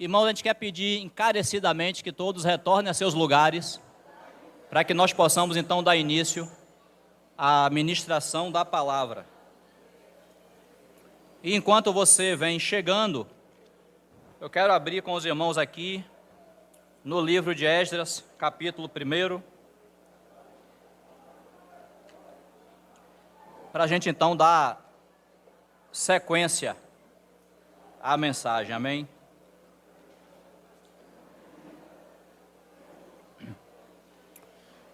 Irmãos, a gente quer pedir encarecidamente que todos retornem a seus lugares, para que nós possamos então dar início à ministração da palavra. E enquanto você vem chegando, eu quero abrir com os irmãos aqui no livro de Esdras, capítulo 1, para a gente então dar sequência à mensagem, amém?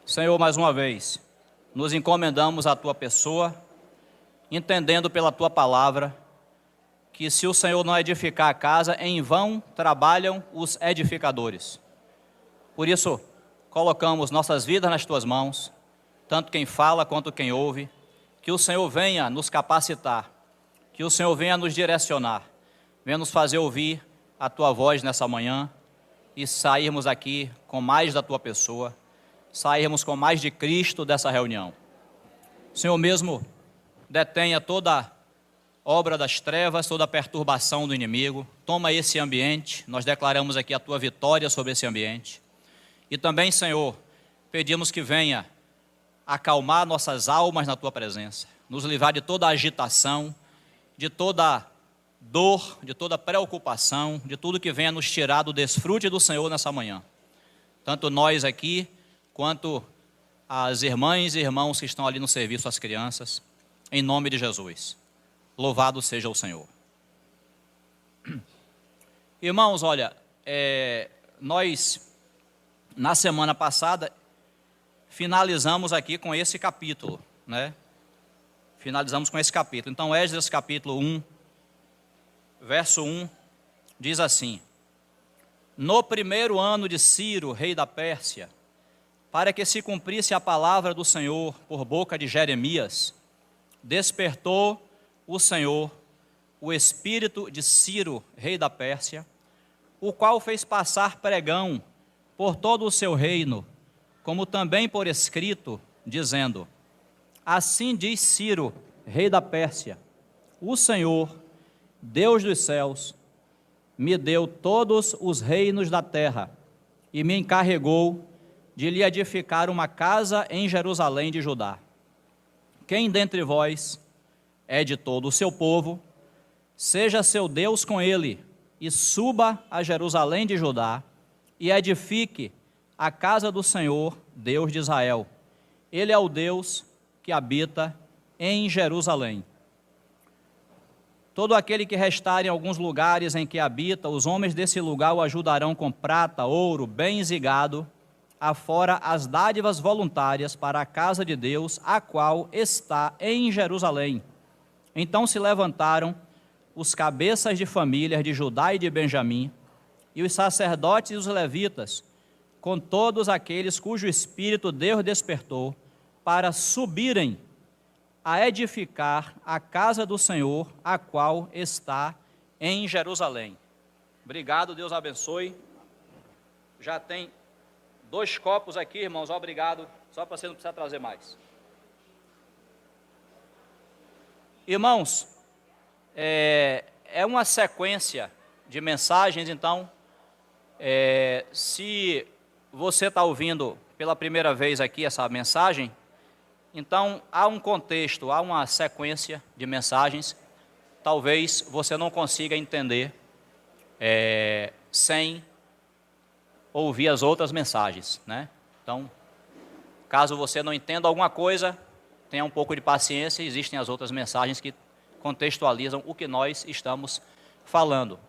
Senhor, mais uma vez, nos encomendamos à Tua pessoa, entendendo pela Tua palavra, que se o Senhor não edificar a casa, em vão trabalham os edificadores. Por isso, colocamos nossas vidas nas Tuas mãos, tanto quem fala quanto quem ouve, que o Senhor venha nos capacitar, que o Senhor venha nos direcionar, venha nos fazer ouvir a Tua voz nessa manhã e sairmos aqui com mais da Tua pessoa, sairmos com mais de Cristo dessa reunião. O Senhor mesmo detenha toda obra das trevas, toda perturbação do inimigo, toma esse ambiente, nós declaramos aqui a Tua vitória sobre esse ambiente. E também, Senhor, pedimos que venha acalmar nossas almas na Tua presença, nos livrar de toda agitação, de toda dor, de toda preocupação, de tudo que venha nos tirar do desfrute do Senhor nessa manhã. Tanto nós aqui, quanto as irmãs e irmãos que estão ali no serviço às crianças, em nome de Jesus. Louvado seja o Senhor. Irmãos, olha, nós, na semana passada, finalizamos aqui com esse capítulo, né? Finalizamos com esse capítulo. Então, Esdras capítulo 1, verso 1, diz assim: No primeiro ano de Ciro, rei da Pérsia, para que se cumprisse a palavra do Senhor por boca de Jeremias, despertou o Senhor o espírito de Ciro, rei da Pérsia, o qual fez passar pregão por todo o seu reino, como também por escrito, dizendo: Assim diz Ciro, rei da Pérsia, o Senhor, Deus dos céus, me deu todos os reinos da terra e me encarregou de lhe edificar uma casa em Jerusalém de Judá. Quem dentre vós é de todo o seu povo, seja seu Deus com ele, e suba a Jerusalém de Judá, e edifique a casa do Senhor, Deus de Israel. Ele é o Deus que habita em Jerusalém. Todo aquele que restar em alguns lugares em que habita, os homens desse lugar o ajudarão com prata, ouro, bens e gado, afora as dádivas voluntárias para a casa de Deus, a qual está em Jerusalém. Então se levantaram os cabeças de famílias de Judá e de Benjamim, e os sacerdotes e os levitas, com todos aqueles cujo espírito Deus despertou, para subirem a edificar a casa do Senhor, a qual está em Jerusalém. Obrigado, Deus abençoe. Já tem 2 copos aqui, irmãos, obrigado, só para você não precisar trazer mais. Irmãos, é uma sequência de mensagens, então, se você está ouvindo pela primeira vez aqui essa mensagem, então há um contexto, há uma sequência de mensagens, talvez você não consiga entender sem ouvir as outras mensagens, né? Então, caso você não entenda alguma coisa, tenha um pouco de paciência, existem as outras mensagens que contextualizam o que nós estamos falando.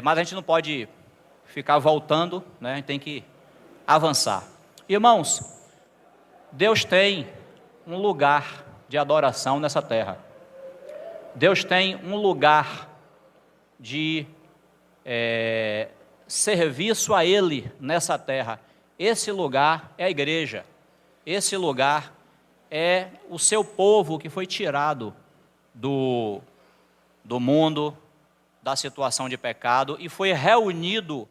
Mas a gente não pode ficar voltando, né? A gente tem que avançar. Irmãos, Deus tem um lugar de adoração nessa terra. Deus tem um lugar de serviço a Ele nessa terra. Esse lugar é a igreja. Esse lugar é o seu povo que foi tirado do mundo, da situação de pecado, e foi reunido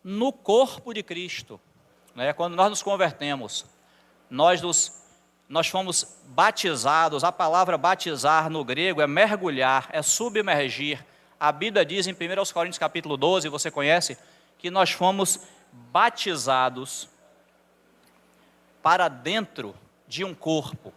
no corpo de Cristo. Né? Quando nós nos convertemos, nós fomos batizados. A palavra batizar no grego é mergulhar, é submergir A Bíblia diz em 1 Coríntios capítulo 12, você conhece, que nós fomos batizados para dentro de um corpo.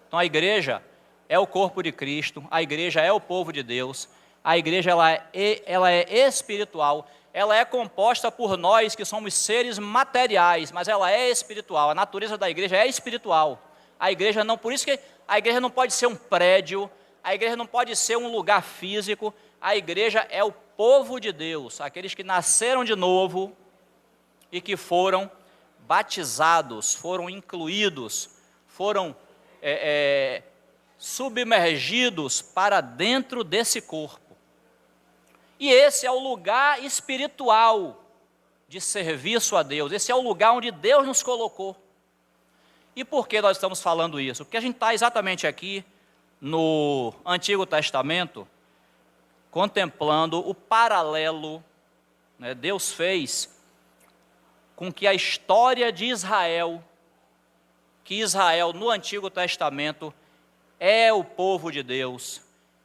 Então a igreja é o corpo de Cristo, a igreja é o povo de Deus, a igreja ela é espiritual, ela é composta por nós que somos seres materiais, mas ela é espiritual, a natureza da igreja é espiritual. A igreja não, por isso que a igreja não pode ser um prédio, a igreja não pode ser um lugar físico, a igreja é o povo de Deus, aqueles que nasceram de novo e que foram batizados, foram incluídos, foram submergidos para dentro desse corpo. E esse é o lugar espiritual de serviço a Deus, esse é o lugar onde Deus nos colocou. E por que nós estamos falando isso? Porque a gente está exatamente aqui no Antigo Testamento, contemplando o paralelo, né? Deus fez com que a história de Israel, que Israel no Antigo Testamento é o povo de Deus,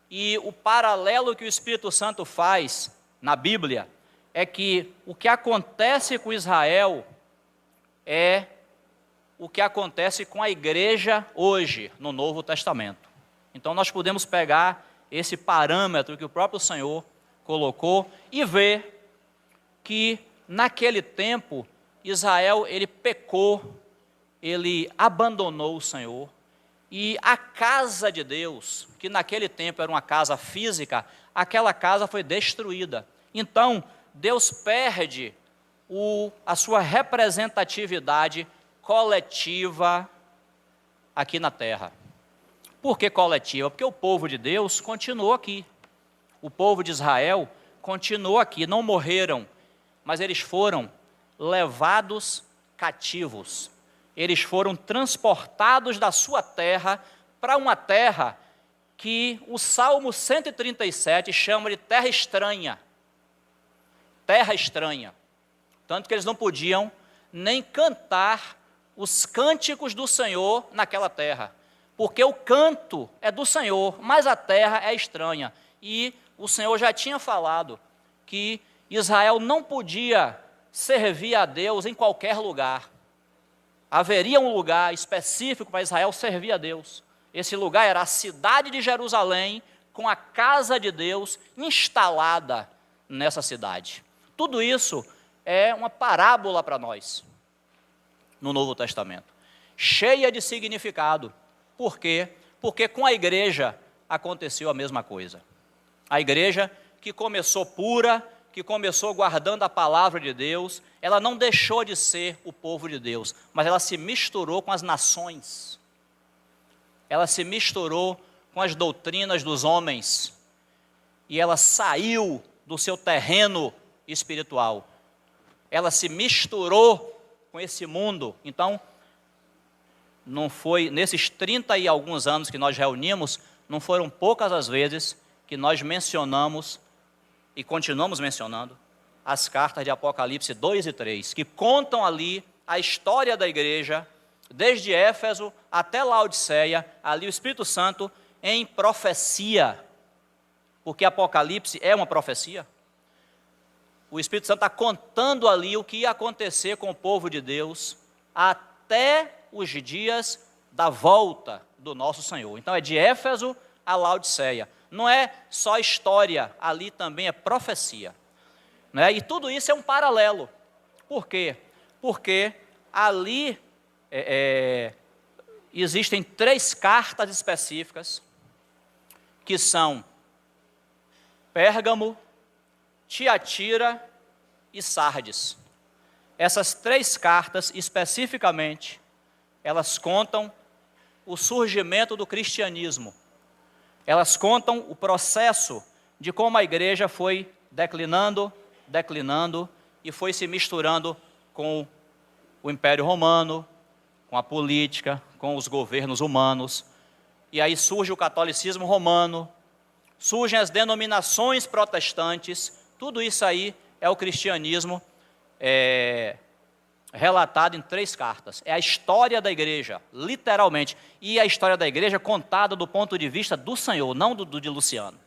e o paralelo que o Espírito Santo faz na Bíblia é que o que acontece com Israel é o que acontece com a igreja hoje, no Novo Testamento. Então nós podemos pegar esse parâmetro que o próprio Senhor colocou e ver que naquele tempo Israel ele pecou, ele abandonou o Senhor, e a casa de Deus, que naquele tempo era uma casa física, aquela casa foi destruída. Então Deus perde a sua representatividade coletiva aqui na terra. Por que coletiva? Porque o povo de Deus continuou aqui. O povo de Israel continuou aqui, não morreram, mas eles foram levados cativos. Eles foram transportados da sua terra para uma terra que o Salmo 137 chama de terra estranha. Terra estranha. Tanto que eles não podiam nem cantar os cânticos do Senhor naquela terra. Porque o canto é do Senhor, mas a terra é estranha. E o Senhor já tinha falado que Israel não podia servir a Deus em qualquer lugar. Haveria um lugar específico para Israel servir a Deus. Esse lugar era a cidade de Jerusalém, com a casa de Deus instalada nessa cidade. Tudo isso é uma parábola para nós, no Novo Testamento, cheia de significado. Por quê? Porque com a igreja aconteceu a mesma coisa. A igreja que começou pura, que começou guardando a palavra de Deus, ela não deixou de ser o povo de Deus, mas ela se misturou com as nações. Ela se misturou com as doutrinas dos homens. E ela saiu do seu terreno espiritual. Ela se misturou com esse mundo. Então, não foi, nesses 30 e alguns anos que nós reunimos, não foram poucas as vezes que nós mencionamos e continuamos mencionando as cartas de Apocalipse 2 e 3, que contam ali a história da igreja, desde Éfeso até Laodiceia, ali o Espírito Santo em profecia, porque Apocalipse é uma profecia. O Espírito Santo está contando ali o que ia acontecer com o povo de Deus até os dias da volta do nosso Senhor. Então é de Éfeso a Laodiceia. Não é só história, ali também é profecia. Né? E tudo isso é um paralelo. Por quê? Porque ali existem 3 cartas específicas, que são Pérgamo, Tiatira e Sardes. Essas 3 cartas, especificamente, elas contam o surgimento do cristianismo. Elas contam o processo de como a igreja foi declinando e foi se misturando com o Império Romano, com a política, com os governos humanos. E aí surge o catolicismo romano, surgem as denominações protestantes. Tudo isso aí é o cristianismo relatado em 3 cartas. É a história da igreja, literalmente. E a história da igreja contada do ponto de vista do Senhor, não do de Luciano.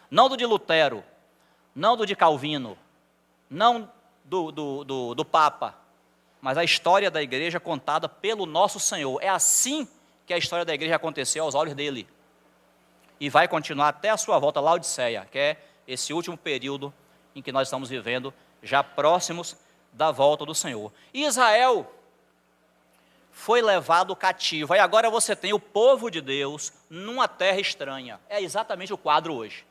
Não do de Lutero, não do de Calvino, não do Papa, mas a história da igreja contada pelo nosso Senhor. É assim que a história da igreja aconteceu aos olhos dele. E vai continuar até a sua volta, Laodiceia, que é esse último período em que nós estamos vivendo, já próximos da volta do Senhor. E Israel foi levado cativo. Aí agora você tem o povo de Deus numa terra estranha. É exatamente o quadro hoje.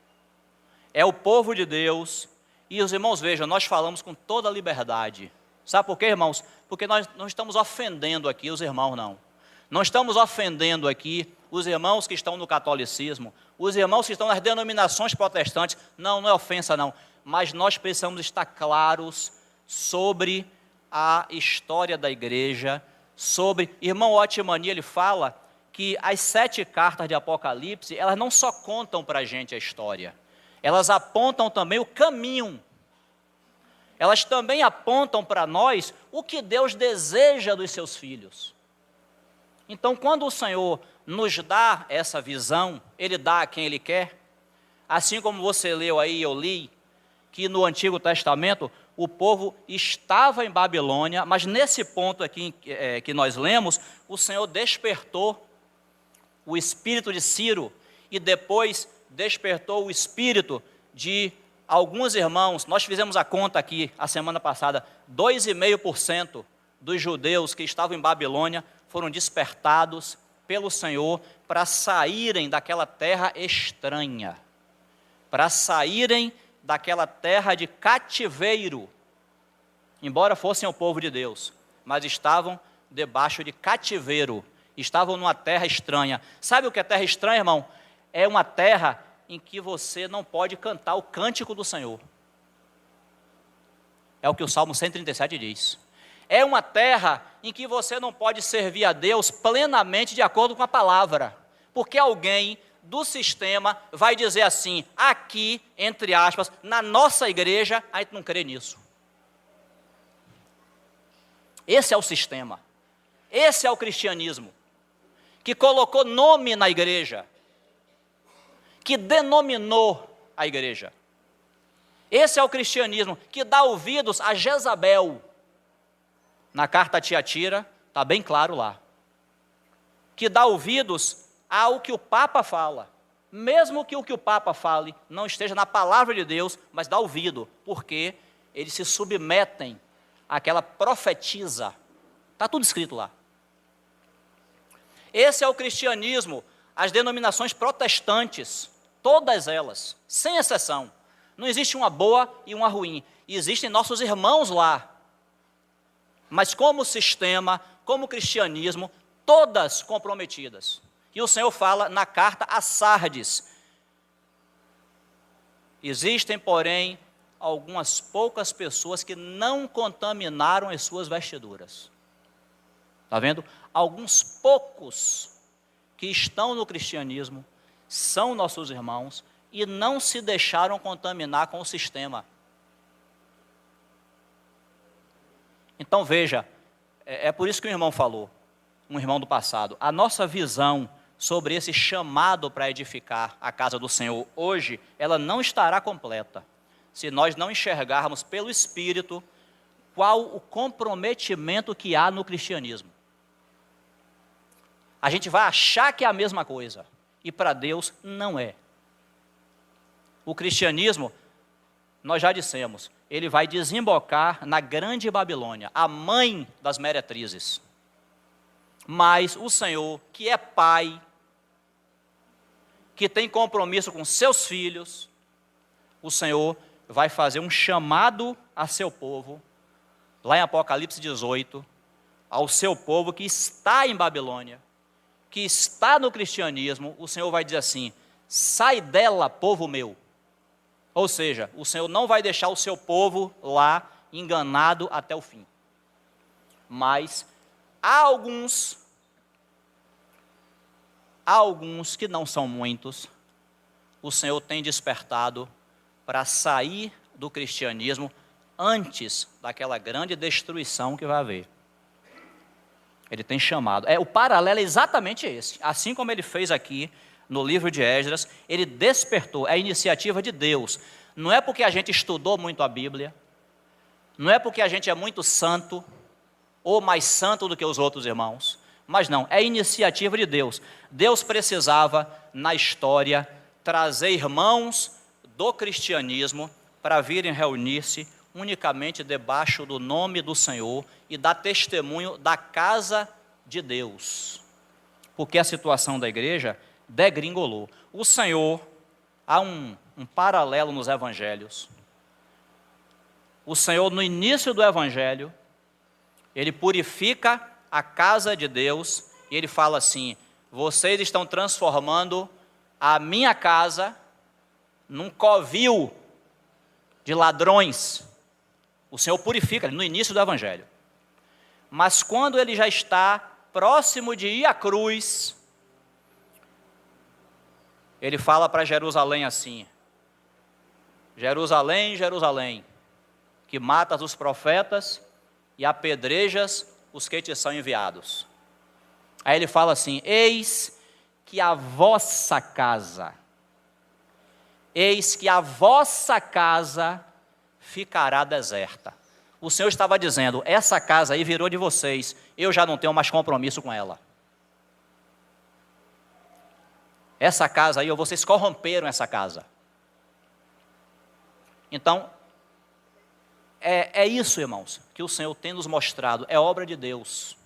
É o povo de Deus. E os irmãos, vejam, nós falamos com toda a liberdade. Sabe por quê, irmãos? Porque nós não estamos ofendendo aqui os irmãos, não. Não estamos ofendendo aqui os irmãos que estão no catolicismo, os irmãos que estão nas denominações protestantes. Não, não é ofensa, não. Mas nós precisamos estar claros sobre a história da igreja, sobre... Irmão Otimani, ele fala que as 7 cartas de Apocalipse, elas não só contam para a gente a história, elas apontam também o caminho. Elas também apontam para nós o que Deus deseja dos seus filhos. Então, quando o Senhor nos dá essa visão, Ele dá a quem Ele quer. Assim como você leu aí, eu li, que no Antigo Testamento o povo estava em Babilônia, mas nesse ponto aqui que nós lemos, o Senhor despertou o espírito de Ciro e depois despertou o espírito de alguns irmãos. Nós fizemos a conta aqui a semana passada, 2,5% dos judeus que estavam em Babilônia foram despertados pelo Senhor para saírem daquela terra estranha, para saírem daquela terra de cativeiro, embora fossem o povo de Deus, mas estavam debaixo de cativeiro, estavam numa terra estranha. Sabe o que é terra estranha, irmão? É uma terra em que você não pode cantar o cântico do Senhor. É o que o Salmo 137 diz. É uma terra em que você não pode servir a Deus plenamente de acordo com a palavra, porque alguém do sistema vai dizer assim, aqui, entre aspas, na nossa igreja, a gente não crê nisso. Esse é o sistema, esse é o cristianismo, que colocou nome na igreja, que denominou a igreja. Esse é o cristianismo que dá ouvidos a Jezabel. Na carta a Tiatira, está bem claro lá, que dá ouvidos ao que o Papa fala, mesmo que o Papa fale não esteja na palavra de Deus, mas dá ouvido, porque eles se submetem àquela profetisa, está tudo escrito lá. Esse é o cristianismo, as denominações protestantes, todas elas, sem exceção, não existe uma boa e uma ruim, existem nossos irmãos lá, mas como sistema, como cristianismo, todas comprometidas. E o Senhor fala na carta a Sardes, existem, porém, algumas poucas pessoas que não contaminaram as suas vestiduras. Está vendo? Alguns poucos que estão no cristianismo, são nossos irmãos, e não se deixaram contaminar com o sistema. Então veja, é por isso que o irmão falou, um irmão do passado, a nossa visão sobre esse chamado para edificar a casa do Senhor hoje, ela não estará completa, se nós não enxergarmos pelo Espírito qual o comprometimento que há no cristianismo. A gente vai achar que é a mesma coisa, e para Deus não é. O cristianismo, nós já dissemos, ele vai desembocar na grande Babilônia, a mãe das meretrizes. Mas o Senhor, que é pai, que tem compromisso com seus filhos, o Senhor vai fazer um chamado a seu povo, lá em Apocalipse 18, ao seu povo que está em Babilônia, que está no cristianismo, o Senhor vai dizer assim, sai dela, povo meu. Ou seja, o Senhor não vai deixar o seu povo lá enganado até o fim. Mas há alguns que não são muitos, o Senhor tem despertado para sair do cristianismo antes daquela grande destruição que vai haver. Ele tem chamado. O paralelo é exatamente esse. Assim como ele fez aqui no livro de Esdras, ele despertou, é a iniciativa de Deus. Não é porque a gente estudou muito a Bíblia, não é porque a gente é muito santo, ou mais santo do que os outros irmãos, mas não, é iniciativa de Deus. Deus precisava, na história, trazer irmãos do cristianismo para virem reunir-se unicamente debaixo do nome do Senhor e dar testemunho da casa de Deus. Porque a situação da igreja degringolou. O Senhor, há um paralelo nos evangelhos. O Senhor, no início do evangelho, ele purifica a casa de Deus e ele fala assim: vocês estão transformando a minha casa num covil de ladrões. O Senhor purifica no início do evangelho. Mas quando ele já está próximo de ir à cruz, ele fala para Jerusalém assim: Jerusalém, Jerusalém, que matas os profetas e apedrejas os que te são enviados. Aí ele fala assim: eis que a vossa casa ficará deserta. O Senhor estava dizendo: essa casa aí virou de vocês, eu já não tenho mais compromisso com ela. Essa casa aí, vocês corromperam essa casa. Então, é isso, irmãos, que o Senhor tem nos mostrado, é obra de Deus,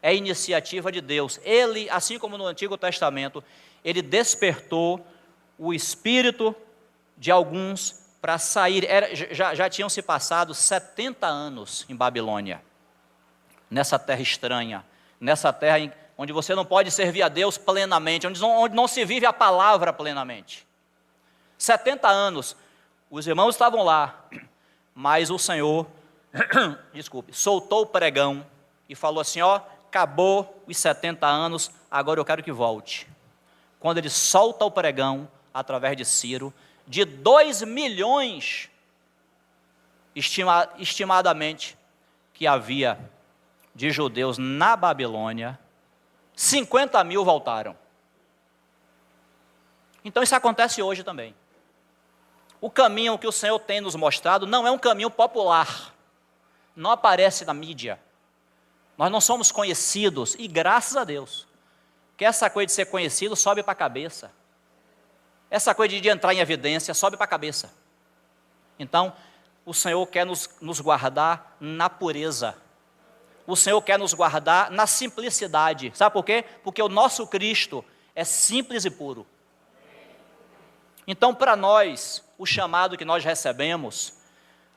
é iniciativa de Deus. Ele, assim como no Antigo Testamento, ele despertou o espírito de alguns para sair. Já tinham se passado 70 anos em Babilônia, nessa terra estranha, nessa terra onde você não pode servir a Deus plenamente, onde não se vive a palavra plenamente. 70 anos, os irmãos estavam lá, mas o Senhor, soltou o pregão e falou assim: ó, acabou os 70 anos, agora eu quero que volte. Quando ele solta o pregão, através de Ciro, de 2 milhões, estimadamente, que havia de judeus na Babilônia, 50 mil voltaram. Então isso acontece hoje também. O caminho que o Senhor tem nos mostrado não é um caminho popular, não aparece na mídia, nós não somos conhecidos, e graças a Deus, que essa coisa de ser conhecido sobe para a cabeça, essa coisa de entrar em evidência sobe para a cabeça. Então, o Senhor quer nos guardar na pureza, o Senhor quer nos guardar na simplicidade. Sabe por quê? Porque o nosso Cristo é simples e puro. Então, para nós, o chamado que nós recebemos,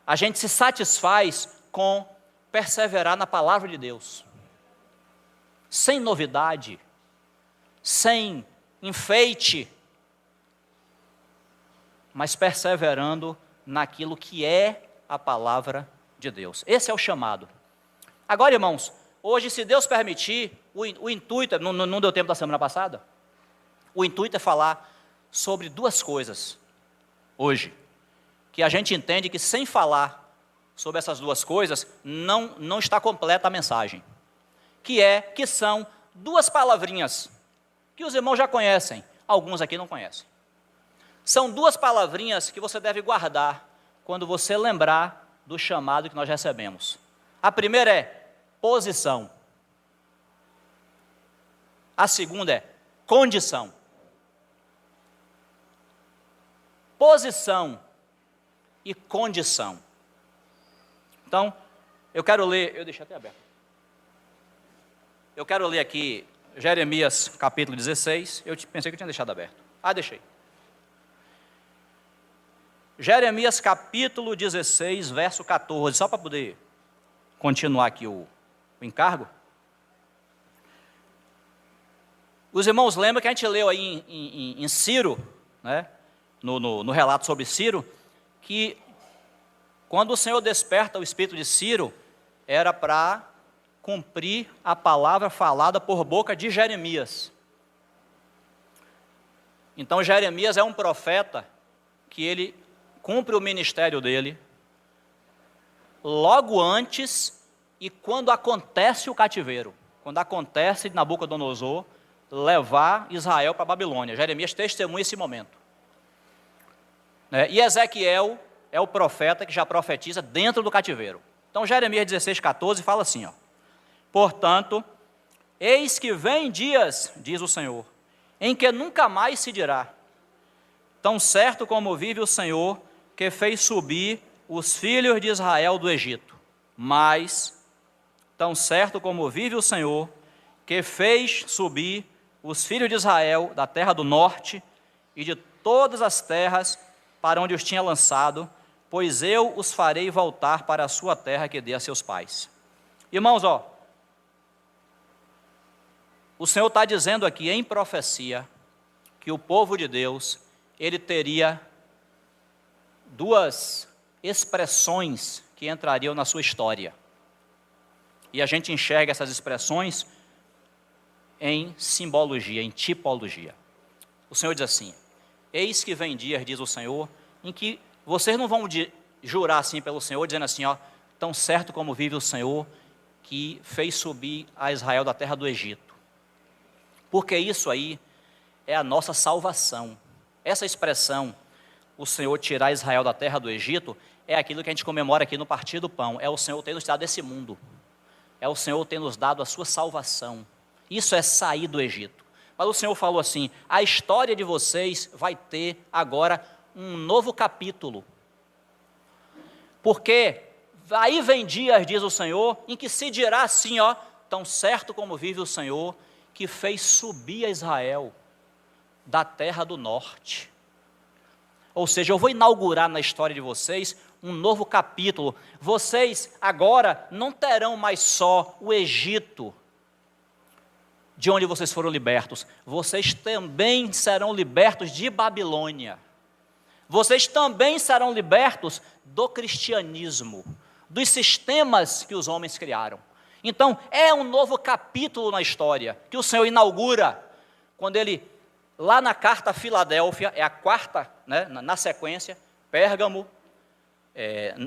a gente se satisfaz com perseverar na palavra de Deus, sem novidade, sem enfeite, mas perseverando naquilo que é a palavra de Deus. Esse é o chamado. Agora, irmãos, hoje, se Deus permitir, o intuito, não deu tempo da semana passada, o intuito é falar sobre 2 coisas, hoje, que a gente entende que sem falar sobre essas 2 coisas, não está completa a mensagem, que são 2 palavrinhas, que os irmãos já conhecem, alguns aqui não conhecem. São 2 palavrinhas que você deve guardar, quando você lembrar do chamado que nós recebemos. A primeira é posição, a segunda é condição. Posição e condição. Então, eu quero ler, eu deixei até aberto. Eu quero ler aqui Jeremias capítulo 16, eu pensei que eu tinha deixado aberto. Deixei. Jeremias capítulo 16, verso 14, só para poder continuar aqui o encargo. Os irmãos lembram que a gente leu aí em Ciro, né? No relato sobre Ciro, que quando o Senhor desperta o espírito de Ciro, era para cumprir a palavra falada por boca de Jeremias. Então Jeremias é um profeta que ele cumpre o ministério dele logo antes e quando acontece o cativeiro, quando acontece Nabucodonosor levar Israel para a Babilônia. Jeremias testemunha esse momento. né? E Ezequiel é o profeta que já profetiza dentro do cativeiro. Então Jeremias 16:14 fala assim, ó: portanto, eis que vem dias, diz o Senhor, em que nunca mais se dirá, tão certo como vive o Senhor, que fez subir os filhos de Israel do Egito, mas, tão certo como vive o Senhor, que fez subir os filhos de Israel da terra do norte e de todas as terras para onde os tinha lançado, pois eu os farei voltar para a sua terra que dei a seus pais. Irmãos, ó, o Senhor está dizendo aqui em profecia que o povo de Deus, ele teria duas expressões que entrariam na sua história. E a gente enxerga essas expressões em simbologia, em tipologia. O Senhor diz assim: eis que vem dias, diz o Senhor, em que vocês não vão jurar assim pelo Senhor, dizendo assim, ó, tão certo como vive o Senhor, que fez subir a Israel da terra do Egito. Porque isso aí é a nossa salvação. Essa expressão, o Senhor tirar Israel da terra do Egito, é aquilo que a gente comemora aqui no Partir do Pão. É o Senhor ter nos dado esse mundo. É o Senhor ter nos dado a sua salvação. Isso é sair do Egito. Mas o Senhor falou assim: a história de vocês vai ter agora um novo capítulo. Porque aí vem dias, diz o Senhor, em que se dirá assim, ó, tão certo como vive o Senhor, que fez subir a Israel da terra do norte. Ou seja, eu vou inaugurar na história de vocês um novo capítulo. Vocês agora não terão mais só o Egito, de onde vocês foram libertos. Vocês também serão libertos de Babilônia. Vocês também serão libertos do cristianismo, dos sistemas que os homens criaram. Então, é um novo capítulo na história, que o Senhor inaugura, quando ele, lá na carta a Filadélfia, é a quarta, né, na sequência, Pérgamo,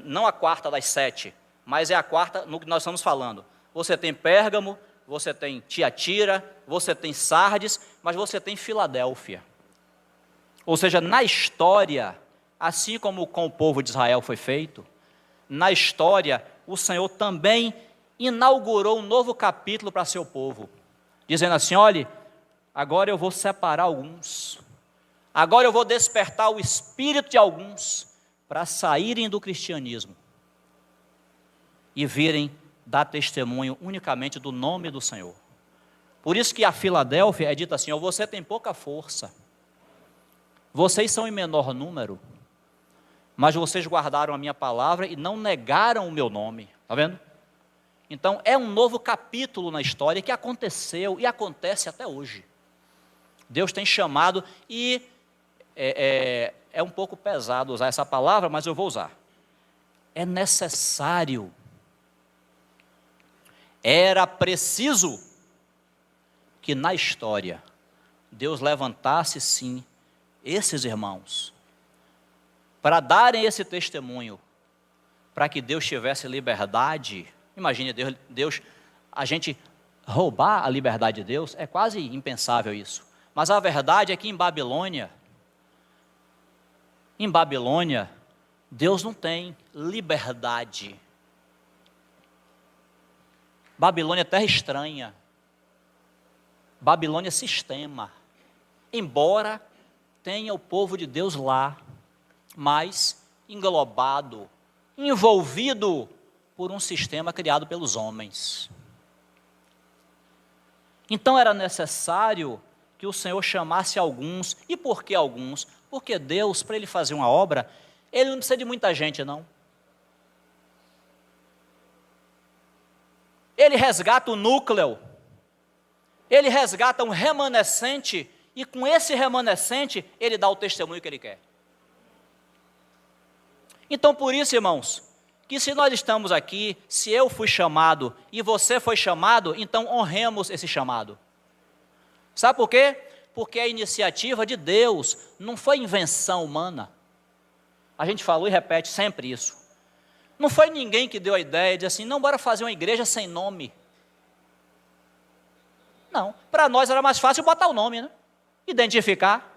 não a quarta das 7, mas é a quarta no que nós estamos falando. Você tem Pérgamo, você tem Tiatira, você tem Sardes, mas você tem Filadélfia. Ou seja, na história, assim como com o povo de Israel foi feito, na história, o Senhor também inaugurou um novo capítulo para seu povo, dizendo assim: olhe, agora eu vou separar alguns, agora eu vou despertar o espírito de alguns, para saírem do cristianismo, e virem dar testemunho unicamente do nome do Senhor. Por isso que a Filadélfia é dita assim: ó, você tem pouca força, vocês são em menor número, mas vocês guardaram a minha palavra e não negaram o meu nome. Está vendo? Então, é um novo capítulo na história que aconteceu e acontece até hoje. Deus tem chamado, e é um pouco pesado usar essa palavra, mas eu vou usar. É necessário, era preciso que na história Deus levantasse sim esses irmãos para darem esse testemunho, para que Deus tivesse liberdade. Imagine Deus, a gente roubar a liberdade de Deus, é quase impensável isso. Mas a verdade é que em Babilônia, Deus não tem liberdade. Babilônia é terra estranha. Babilônia é sistema. Embora tenha o povo de Deus lá, mas englobado, envolvido por um sistema criado pelos homens. Então era necessário que o Senhor chamasse alguns. E por que alguns? Porque Deus, para Ele fazer uma obra, Ele não precisa de muita gente, não. Ele resgata o núcleo, Ele resgata um remanescente, e com esse remanescente, Ele dá o testemunho que Ele quer. Então, por isso, irmãos, que se nós estamos aqui, se eu fui chamado e você foi chamado, então honremos esse chamado. Sabe por quê? Porque é iniciativa de Deus, não foi invenção humana. A gente falou e repete sempre isso. Não foi ninguém que deu a ideia de assim, não, bora fazer uma igreja sem nome. Não, para nós era mais fácil botar o nome, né? Identificar.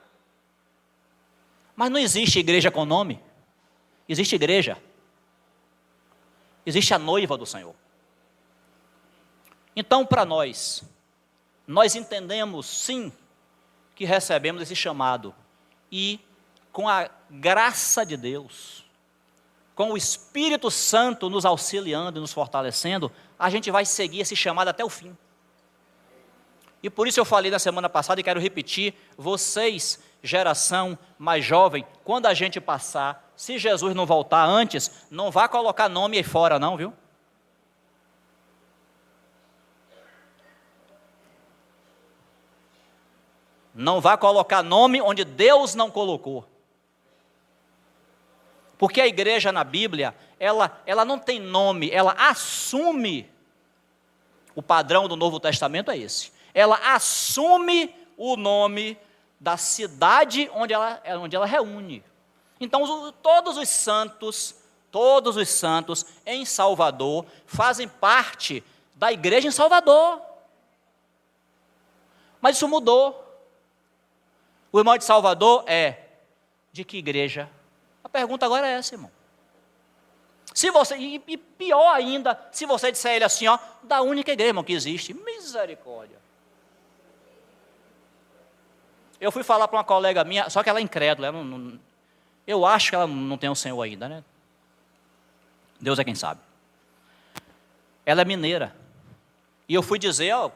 Mas não existe igreja com nome. Existe igreja. Existe a noiva do Senhor. Então, para nós entendemos, sim, que recebemos esse chamado. E, com a graça de Deus, com o Espírito Santo nos auxiliando e nos fortalecendo, a gente vai seguir esse chamado até o fim. E por isso eu falei na semana passada e quero repetir, vocês, geração mais jovem, quando a gente passar, se Jesus não voltar antes, não vá colocar nome aí fora não, viu? Não vá colocar nome onde Deus não colocou. Porque a igreja na Bíblia, ela não tem nome, ela assume, o padrão do Novo Testamento é esse, ela assume o nome da cidade onde ela reúne. Então, todos os santos em Salvador fazem parte da igreja em Salvador. Mas isso mudou. O irmão de Salvador é de que igreja? A pergunta agora é essa, irmão. Se você, e pior ainda, se você disser a ele assim, ó, da única igreja, irmão, que existe, misericórdia. Eu fui falar para uma colega minha, só que ela é incrédula, eu acho que ela não tem o Senhor ainda, né? Deus é quem sabe. Ela é mineira. E eu fui dizer, ó,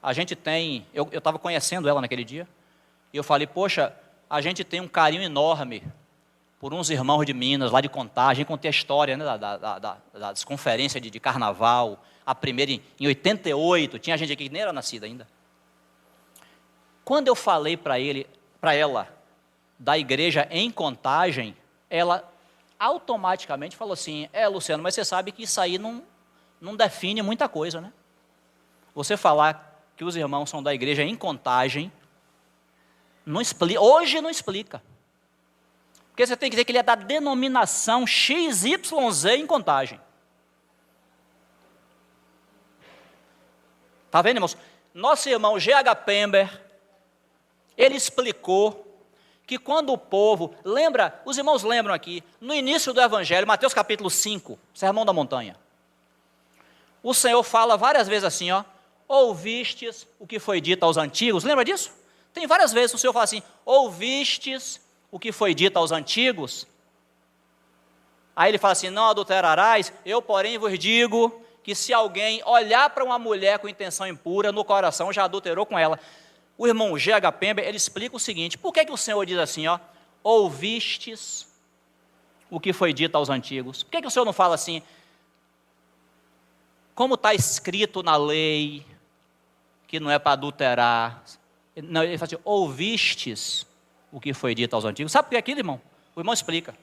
a gente tem, eu estava conhecendo ela naquele dia, e eu falei, poxa, a gente tem um carinho enorme por uns irmãos de Minas, lá de Contagem. Contei a história, né, das conferências de carnaval, a primeira em 88, tinha gente aqui que nem era nascida ainda. Quando eu falei para ela, da igreja em Contagem, ela automaticamente falou assim, Luciano, mas você sabe que isso aí não define muita coisa, né? Você falar que os irmãos são da igreja em Contagem, não explica, hoje não explica. Porque você tem que dizer que ele é da denominação XYZ em Contagem. Está vendo, irmãos? Nosso irmão G.H. Pember, ele explicou que quando o povo, lembra, os irmãos lembram aqui, no início do Evangelho, Mateus capítulo 5, Sermão da Montanha, o Senhor fala várias vezes assim, ó, ouvistes o que foi dito aos antigos, lembra disso? Tem várias vezes o Senhor fala assim, ouvistes o que foi dito aos antigos? Aí ele fala assim, não adulterarás, eu porém vos digo que se alguém olhar para uma mulher com intenção impura, no coração já adulterou com ela. O irmão G.H. Pember, ele explica o seguinte, por que o Senhor diz assim, ó, ouvistes o que foi dito aos antigos? Por que o Senhor não fala assim, como está escrito na lei, que não é para adulterar? Não, ele fala assim, ouvistes o que foi dito aos antigos. Sabe por que aquilo, irmão? O irmão explica.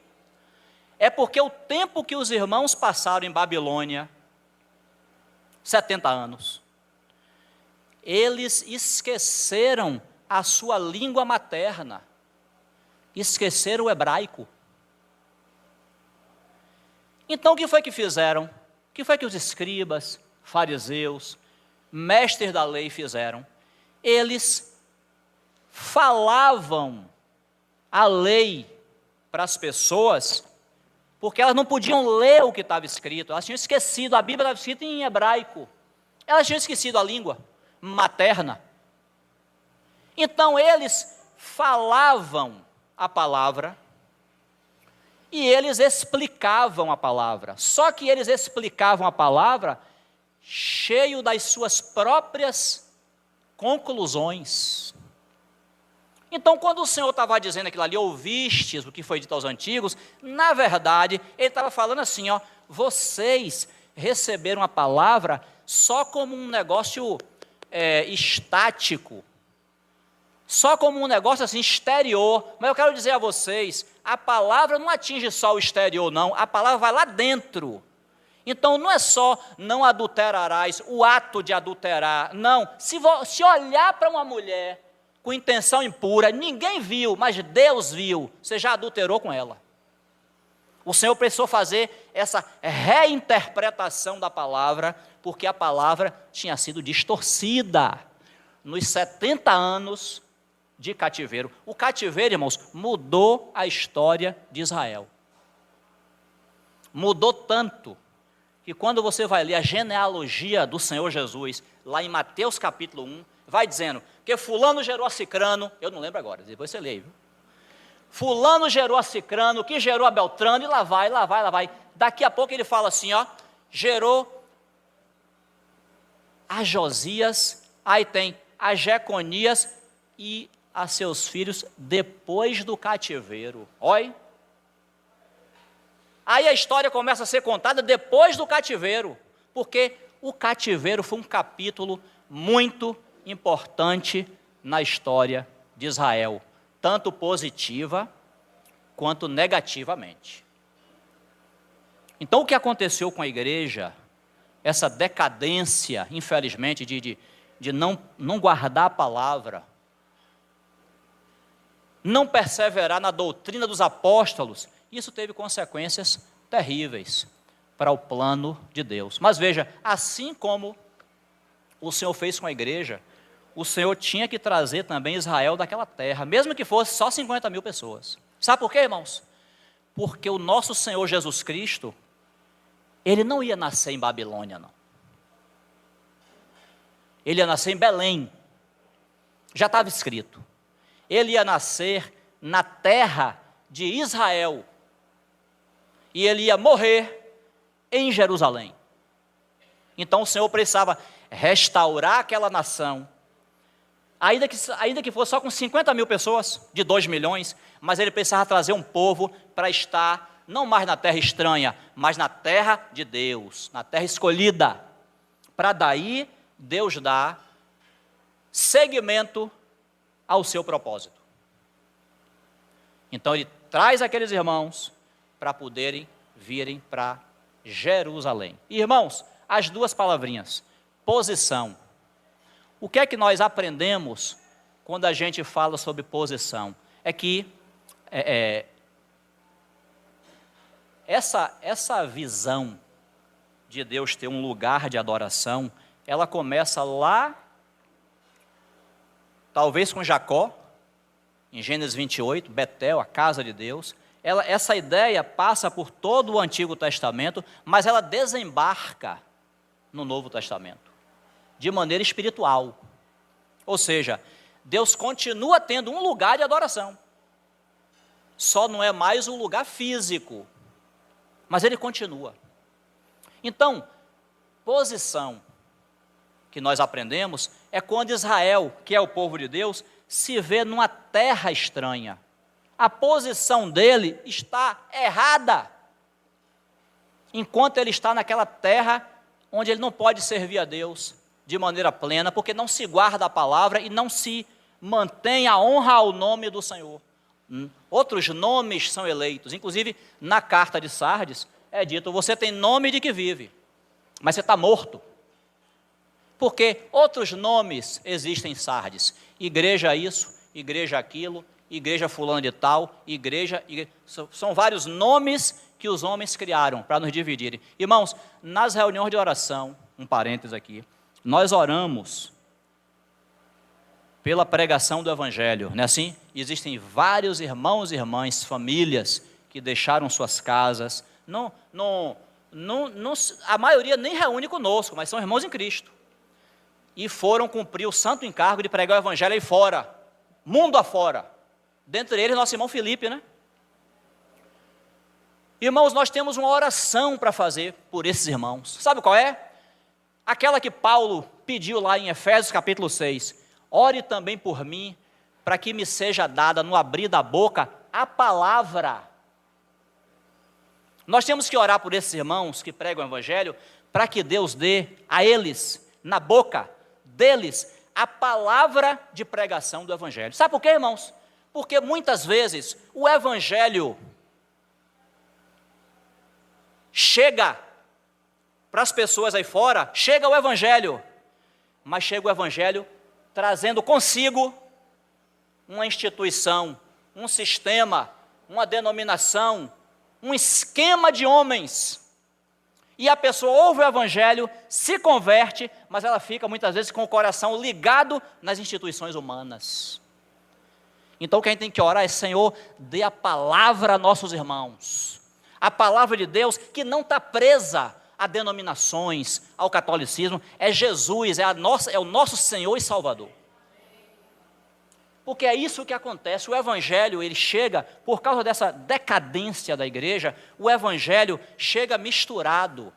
É porque o tempo que os irmãos passaram em Babilônia, 70 anos, eles esqueceram a sua língua materna, esqueceram o hebraico. Então o que foi que fizeram? O que foi que os escribas, fariseus, mestres da lei fizeram? Eles falavam a lei para as pessoas, porque elas não podiam ler o que estava escrito, elas tinham esquecido, a Bíblia estava escrita em hebraico, elas tinham esquecido a língua materna. Então eles falavam a palavra e eles explicavam a palavra, só que eles explicavam a palavra cheio das suas próprias conclusões. Então, quando o Senhor estava dizendo aquilo ali, ouvistes o que foi dito aos antigos, na verdade, ele estava falando assim, ó, vocês receberam a palavra só como um negócio estático, só como um negócio assim exterior, mas eu quero dizer a vocês, a palavra não atinge só o exterior não, a palavra vai lá dentro. Então não é só não adulterarás, o ato de adulterar, não, se olhar para uma mulher com intenção impura, ninguém viu, mas Deus viu, você já adulterou com ela. O Senhor precisou fazer essa reinterpretação da palavra, porque a palavra tinha sido distorcida. Nos 70 anos de cativeiro. O cativeiro, irmãos, mudou a história de Israel. Mudou tanto que quando você vai ler a genealogia do Senhor Jesus, lá em Mateus capítulo 1, vai dizendo que fulano gerou a Cicrano, eu não lembro agora, depois você lê aí, viu? Fulano gerou a Cicrano, que gerou a Beltrano, e lá vai, lá vai, lá vai. Daqui a pouco ele fala assim, ó, gerou a Josias, aí tem a Jeconias e a seus filhos depois do cativeiro. Olha. Aí a história começa a ser contada depois do cativeiro, porque o cativeiro foi um capítulo muito importante na história de Israel, tanto positiva quanto negativamente. Então, o que aconteceu com a igreja, essa decadência, infelizmente, de não guardar a palavra, não perseverar na doutrina dos apóstolos, isso teve consequências terríveis para o plano de Deus. Mas veja, assim como o Senhor fez com a igreja, o Senhor tinha que trazer também Israel daquela terra, mesmo que fosse só 50 mil pessoas. Sabe por quê, irmãos? Porque o nosso Senhor Jesus Cristo, ele não ia nascer em Babilônia, não. Ele ia nascer em Belém. Já estava escrito. Ele ia nascer na terra de Israel. E ele ia morrer em Jerusalém. Então o Senhor precisava restaurar aquela nação, ainda que fosse só com 50 mil pessoas, de 2 milhões, mas ele precisava trazer um povo para estar, não mais na terra estranha, mas na terra de Deus, na terra escolhida, para daí Deus dar seguimento ao seu propósito. Então ele traz aqueles irmãos para poderem virem para Jerusalém. Irmãos, as duas palavrinhas, posição. O que é que nós aprendemos quando a gente fala sobre posição? É que essa visão de Deus ter um lugar de adoração, ela começa lá, talvez com Jacó, em Gênesis 28, Betel, a casa de Deus. Essa ideia passa por todo o Antigo Testamento, mas ela desembarca no Novo Testamento, de maneira espiritual. Ou seja, Deus continua tendo um lugar de adoração, só não é mais um lugar físico, mas ele continua. Então, posição que nós aprendemos é quando Israel, que é o povo de Deus, se vê numa terra estranha. A posição dele está errada, enquanto ele está naquela terra onde ele não pode servir a Deus de maneira plena, porque não se guarda a palavra e não se mantém a honra ao nome do Senhor. Outros nomes são eleitos, inclusive na carta de Sardes é dito, você tem nome de que vive, mas você está morto. Porque outros nomes existem em Sardes, igreja isso, igreja aquilo, igreja fulano de tal, igreja, são vários nomes que os homens criaram para nos dividirem. Irmãos, nas reuniões de oração, um parênteses aqui, nós oramos pela pregação do Evangelho, não é assim? Existem vários irmãos e irmãs, famílias que deixaram suas casas, a maioria nem reúne conosco, mas são irmãos em Cristo, e foram cumprir o santo encargo de pregar o Evangelho aí fora, mundo afora, dentre eles nosso irmão Felipe, né? Irmãos, nós temos uma oração para fazer por esses irmãos, sabe qual é? Aquela que Paulo pediu lá em Efésios capítulo 6, ore também por mim, para que me seja dada no abrir da boca a palavra. Nós temos que orar por esses irmãos que pregam o Evangelho, para que Deus dê a eles, na boca deles, a palavra de pregação do Evangelho. Sabe por quê, irmãos? Porque muitas vezes o Evangelho chega para as pessoas aí fora, chega o Evangelho, mas chega o Evangelho trazendo consigo uma instituição, um sistema, uma denominação, um esquema de homens. E a pessoa ouve o Evangelho, se converte, mas ela fica muitas vezes com o coração ligado nas instituições humanas. Então o que a gente tem que orar é: Senhor, dê a palavra a nossos irmãos. A palavra de Deus que não está presa a denominações, ao catolicismo, é Jesus, é o nosso Senhor e Salvador. Porque é isso que acontece, o Evangelho, ele chega, por causa dessa decadência da igreja, o Evangelho chega misturado.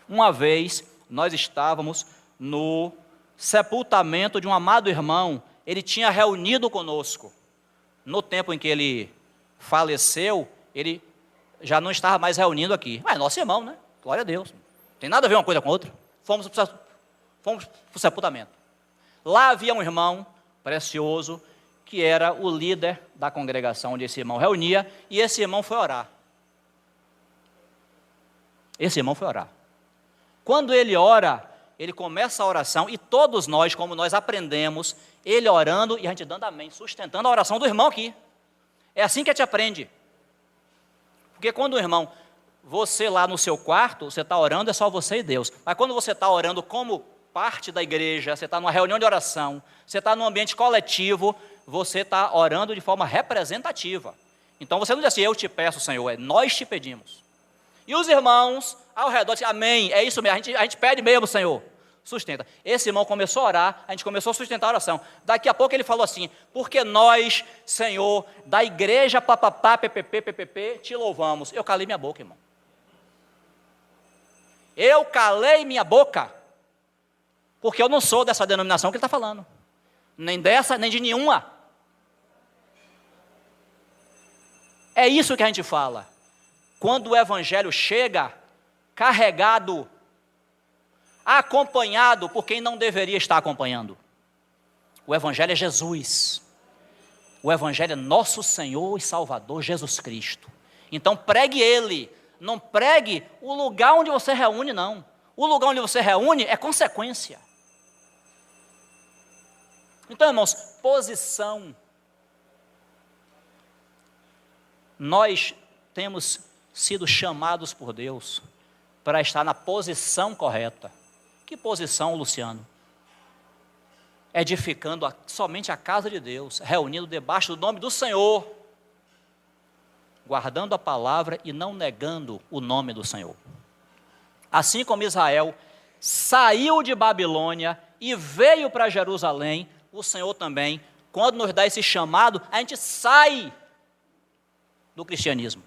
Uma vez, nós estávamos no sepultamento de um amado irmão, ele tinha reunido conosco. No tempo em que ele faleceu, ele já não estava mais reunindo aqui. Mas é nosso irmão, né? Glória a Deus. Não tem nada a ver uma coisa com outra. Fomos para o sepultamento. Lá havia um irmão precioso, que era o líder da congregação onde esse irmão reunia, e esse irmão foi orar. Esse irmão foi orar. Quando ele ora, ele começa a oração, e todos nós, como nós aprendemos, ele orando e a gente dando amém, sustentando a oração do irmão aqui. É assim que a gente aprende. Porque quando o irmão, você lá no seu quarto, você está orando, é só você e Deus. Mas quando você está orando como parte da igreja, você está numa reunião de oração, você está num ambiente coletivo, você está orando de forma representativa. Então você não diz assim: eu te peço, Senhor, é nós te pedimos. E os irmãos ao redor dizem: amém, é isso mesmo, a gente pede mesmo, Senhor. Sustenta. Esse irmão começou a orar, a gente começou a sustentar a oração. Daqui a pouco ele falou assim: porque nós, Senhor, da igreja papapá, ppp, te louvamos. Eu calei minha boca, irmão. Eu calei minha boca. Porque eu não sou dessa denominação que ele está falando. Nem dessa, nem de nenhuma. É isso que a gente fala. Quando o Evangelho chega, carregado, acompanhado por quem não deveria estar acompanhando. O Evangelho é Jesus. O Evangelho é nosso Senhor e Salvador Jesus Cristo. Então pregue Ele. Não pregue o lugar onde você reúne, não. O lugar onde você reúne é consequência. Então, irmãos, posição. Nós temos sido chamados por Deus para estar na posição correta. Que posição, Luciano? Edificando somente a casa de Deus, reunindo debaixo do nome do Senhor, guardando a palavra e não negando o nome do Senhor. Assim como Israel saiu de Babilônia e veio para Jerusalém, o Senhor também, quando nos dá esse chamado, a gente sai do cristianismo.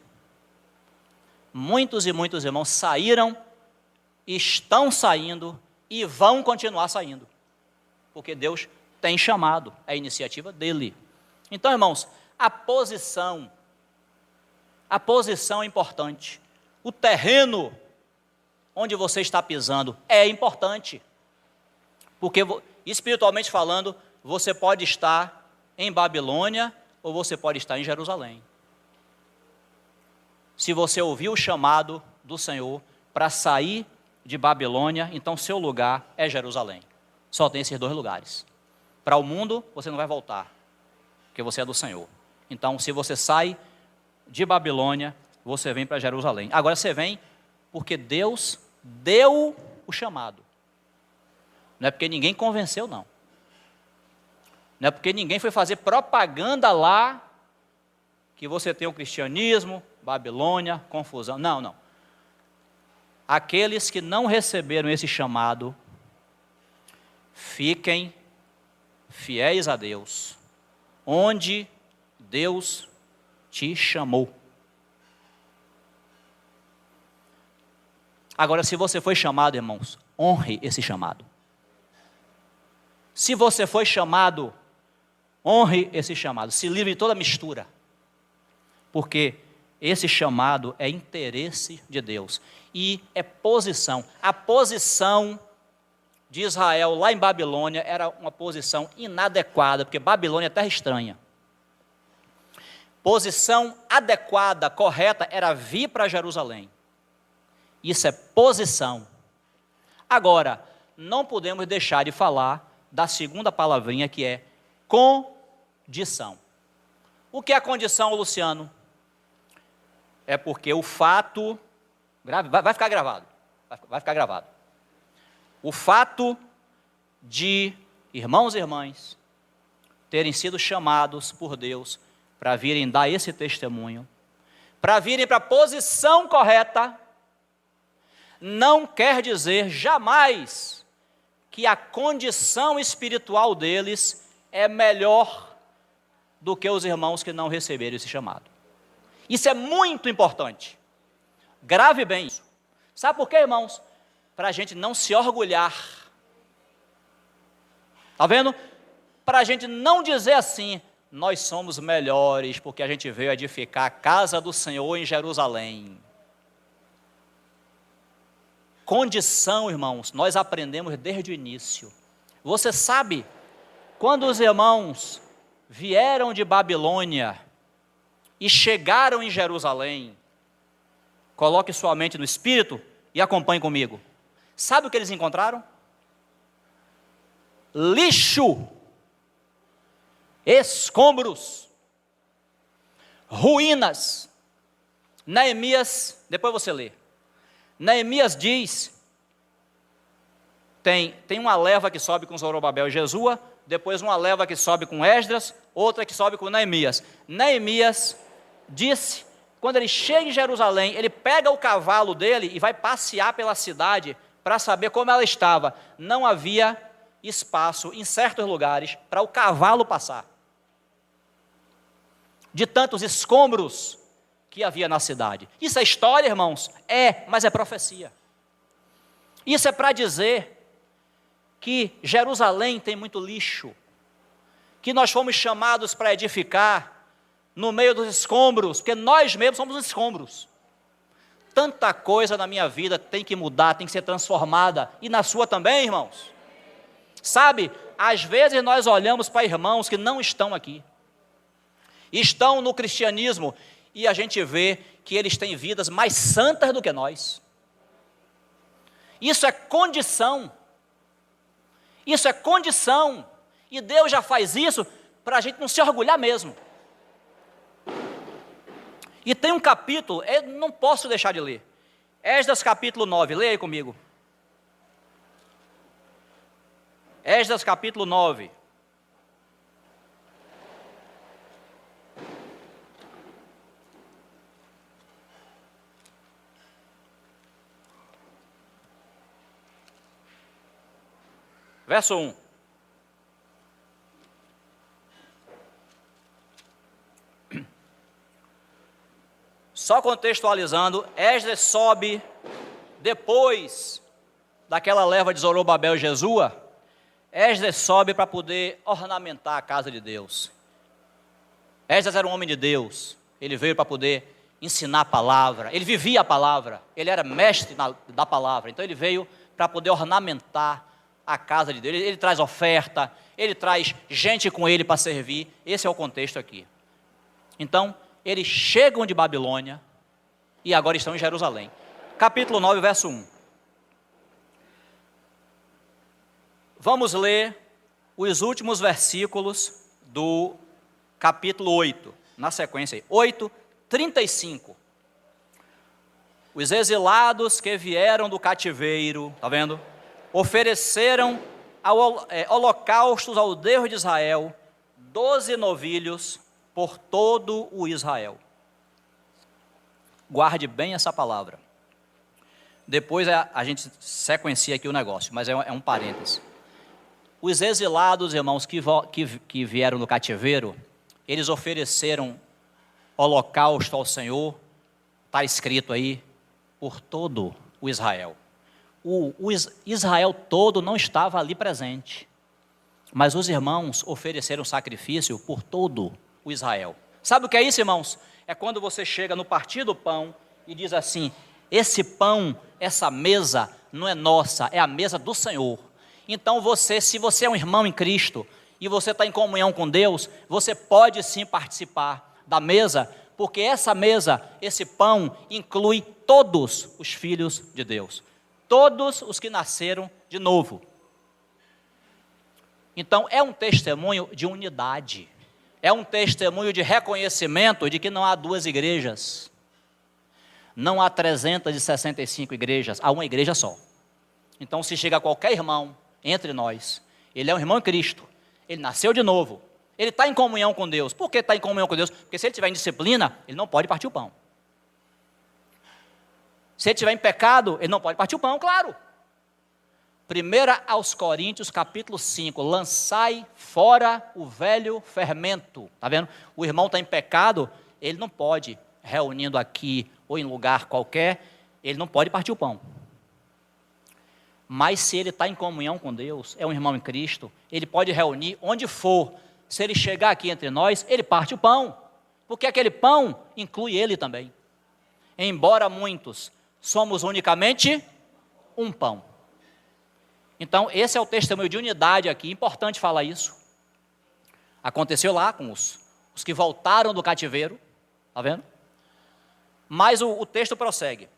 Muitos e muitos irmãos saíram, estão saindo e vão continuar saindo, porque Deus tem chamado, é a iniciativa dele. Então, irmãos, a posição é importante. O terreno onde você está pisando é importante, porque espiritualmente falando, você pode estar em Babilônia ou você pode estar em Jerusalém. Se você ouviu o chamado do Senhor para sair de Babilônia, então seu lugar é Jerusalém. Só tem esses dois lugares. Para o mundo, você não vai voltar, porque você é do Senhor. Então, se você sai de Babilônia, você vem para Jerusalém. Agora você vem porque Deus deu o chamado. Não é porque ninguém convenceu, não. Não é porque ninguém foi fazer propaganda lá que você tem o cristianismo, Babilônia, confusão. Não, não. Aqueles que não receberam esse chamado, fiquem fiéis a Deus, onde Deus te chamou. Agora, se você foi chamado, irmãos, honre esse chamado. Se você foi chamado, honre esse chamado. Se livre de toda mistura. Porque esse chamado é interesse de Deus. E é posição. A posição de Israel lá em Babilônia era uma posição inadequada, porque Babilônia é terra estranha. Posição adequada, correta, era vir para Jerusalém. Isso é posição. Agora, não podemos deixar de falar da segunda palavrinha, que é condição. O que é condição, Luciano? É porque o fato, vai ficar gravado, vai ficar gravado. O fato de irmãos e irmãs terem sido chamados por Deus para virem dar esse testemunho, para virem para a posição correta, não quer dizer jamais que a condição espiritual deles é melhor do que os irmãos que não receberam esse chamado. Isso é muito importante. Grave bem isso. Sabe por quê, irmãos? Para a gente não se orgulhar. Está vendo? Para a gente não dizer assim, nós somos melhores porque a gente veio edificar a casa do Senhor em Jerusalém. Condição, irmãos, nós aprendemos desde o início. Você sabe, quando os irmãos vieram de Babilônia e chegaram em Jerusalém, coloque sua mente no Espírito e acompanhe comigo. Sabe o que eles encontraram? Lixo, escombros, ruínas. Neemias, depois você lê. Neemias diz, tem uma leva que sobe com Zorobabel e Jesua, depois uma leva que sobe com Esdras, outra que sobe com Neemias. Neemias disse, quando ele chega em Jerusalém, ele pega o cavalo dele e vai passear pela cidade para saber como ela estava. Não havia espaço em certos lugares para o cavalo passar, de tantos escombros que havia na cidade. Isso é história, irmãos? É, mas é profecia. Isso é para dizer que Jerusalém tem muito lixo, que nós fomos chamados para edificar no meio dos escombros, porque nós mesmos somos os escombros. Tanta coisa na minha vida tem que mudar, tem que ser transformada, e na sua também, irmãos. Sabe, às vezes nós olhamos para irmãos que não estão aqui, estão no cristianismo, e a gente vê que eles têm vidas mais santas do que nós. Isso é condição. Isso é condição. E Deus já faz isso para a gente não se orgulhar mesmo. E tem um capítulo, eu não posso deixar de ler. Esdras capítulo 9, leia aí comigo. Esdras capítulo 9. Verso 1. Só contextualizando, Esdras sobe depois daquela leva de Zorobabel e Jesua. Esdras sobe para poder ornamentar a casa de Deus. Esdras era um homem de Deus. Ele veio para poder ensinar a palavra. Ele vivia a palavra. Ele era mestre da palavra. Então ele veio para poder ornamentar a casa de Deus. Ele traz oferta, ele traz gente com ele para servir. Esse é o contexto aqui. Então, eles chegam de Babilônia e agora estão em Jerusalém. Capítulo 9, verso 1. Vamos ler os últimos versículos do capítulo 8, na sequência aí. 8, 35. Os exilados que vieram do cativeiro, está vendo? Ofereceram holocaustos ao Deus de Israel, 12 novilhos por todo o Israel. Guarde bem essa palavra. Depois a gente sequencia aqui o negócio, mas é um parêntese. Os exilados, irmãos, que vieram do cativeiro, eles ofereceram holocausto ao Senhor, está escrito aí, por todo o Israel. O Israel todo não estava ali presente, mas os irmãos ofereceram sacrifício por todo o Israel. Sabe o que é isso, irmãos? É quando você chega no partir do pão e diz assim, esse pão, essa mesa não é nossa, é a mesa do Senhor. Então se você é um irmão em Cristo e você está em comunhão com Deus, você pode sim participar da mesa, porque essa mesa, esse pão, inclui todos os filhos de Deus, todos os que nasceram de novo. Então é um testemunho de unidade, é um testemunho de reconhecimento de que não há duas igrejas, não há 365 igrejas, há uma igreja só. Então se chega qualquer irmão entre nós, ele é um irmão em Cristo, ele nasceu de novo, Ele está em comunhão com Deus. Por que está em comunhão com Deus? Porque se ele estiver em disciplina, ele não pode partir o pão. Se ele estiver em pecado, ele não pode partir o pão, claro. 1 aos Coríntios, capítulo 5, lançai fora o velho fermento. Está vendo? O irmão está em pecado, ele não pode, reunindo aqui ou em lugar qualquer, ele não pode partir o pão. Mas se ele está em comunhão com Deus, é um irmão em Cristo, ele pode reunir onde for. Se ele chegar aqui entre nós, ele parte o pão, porque aquele pão inclui ele também. Embora muitos, somos unicamente um pão. Então, esse é o testemunho de unidade aqui, importante falar isso. Aconteceu lá com os que voltaram do cativeiro, está vendo? Mas o texto prossegue.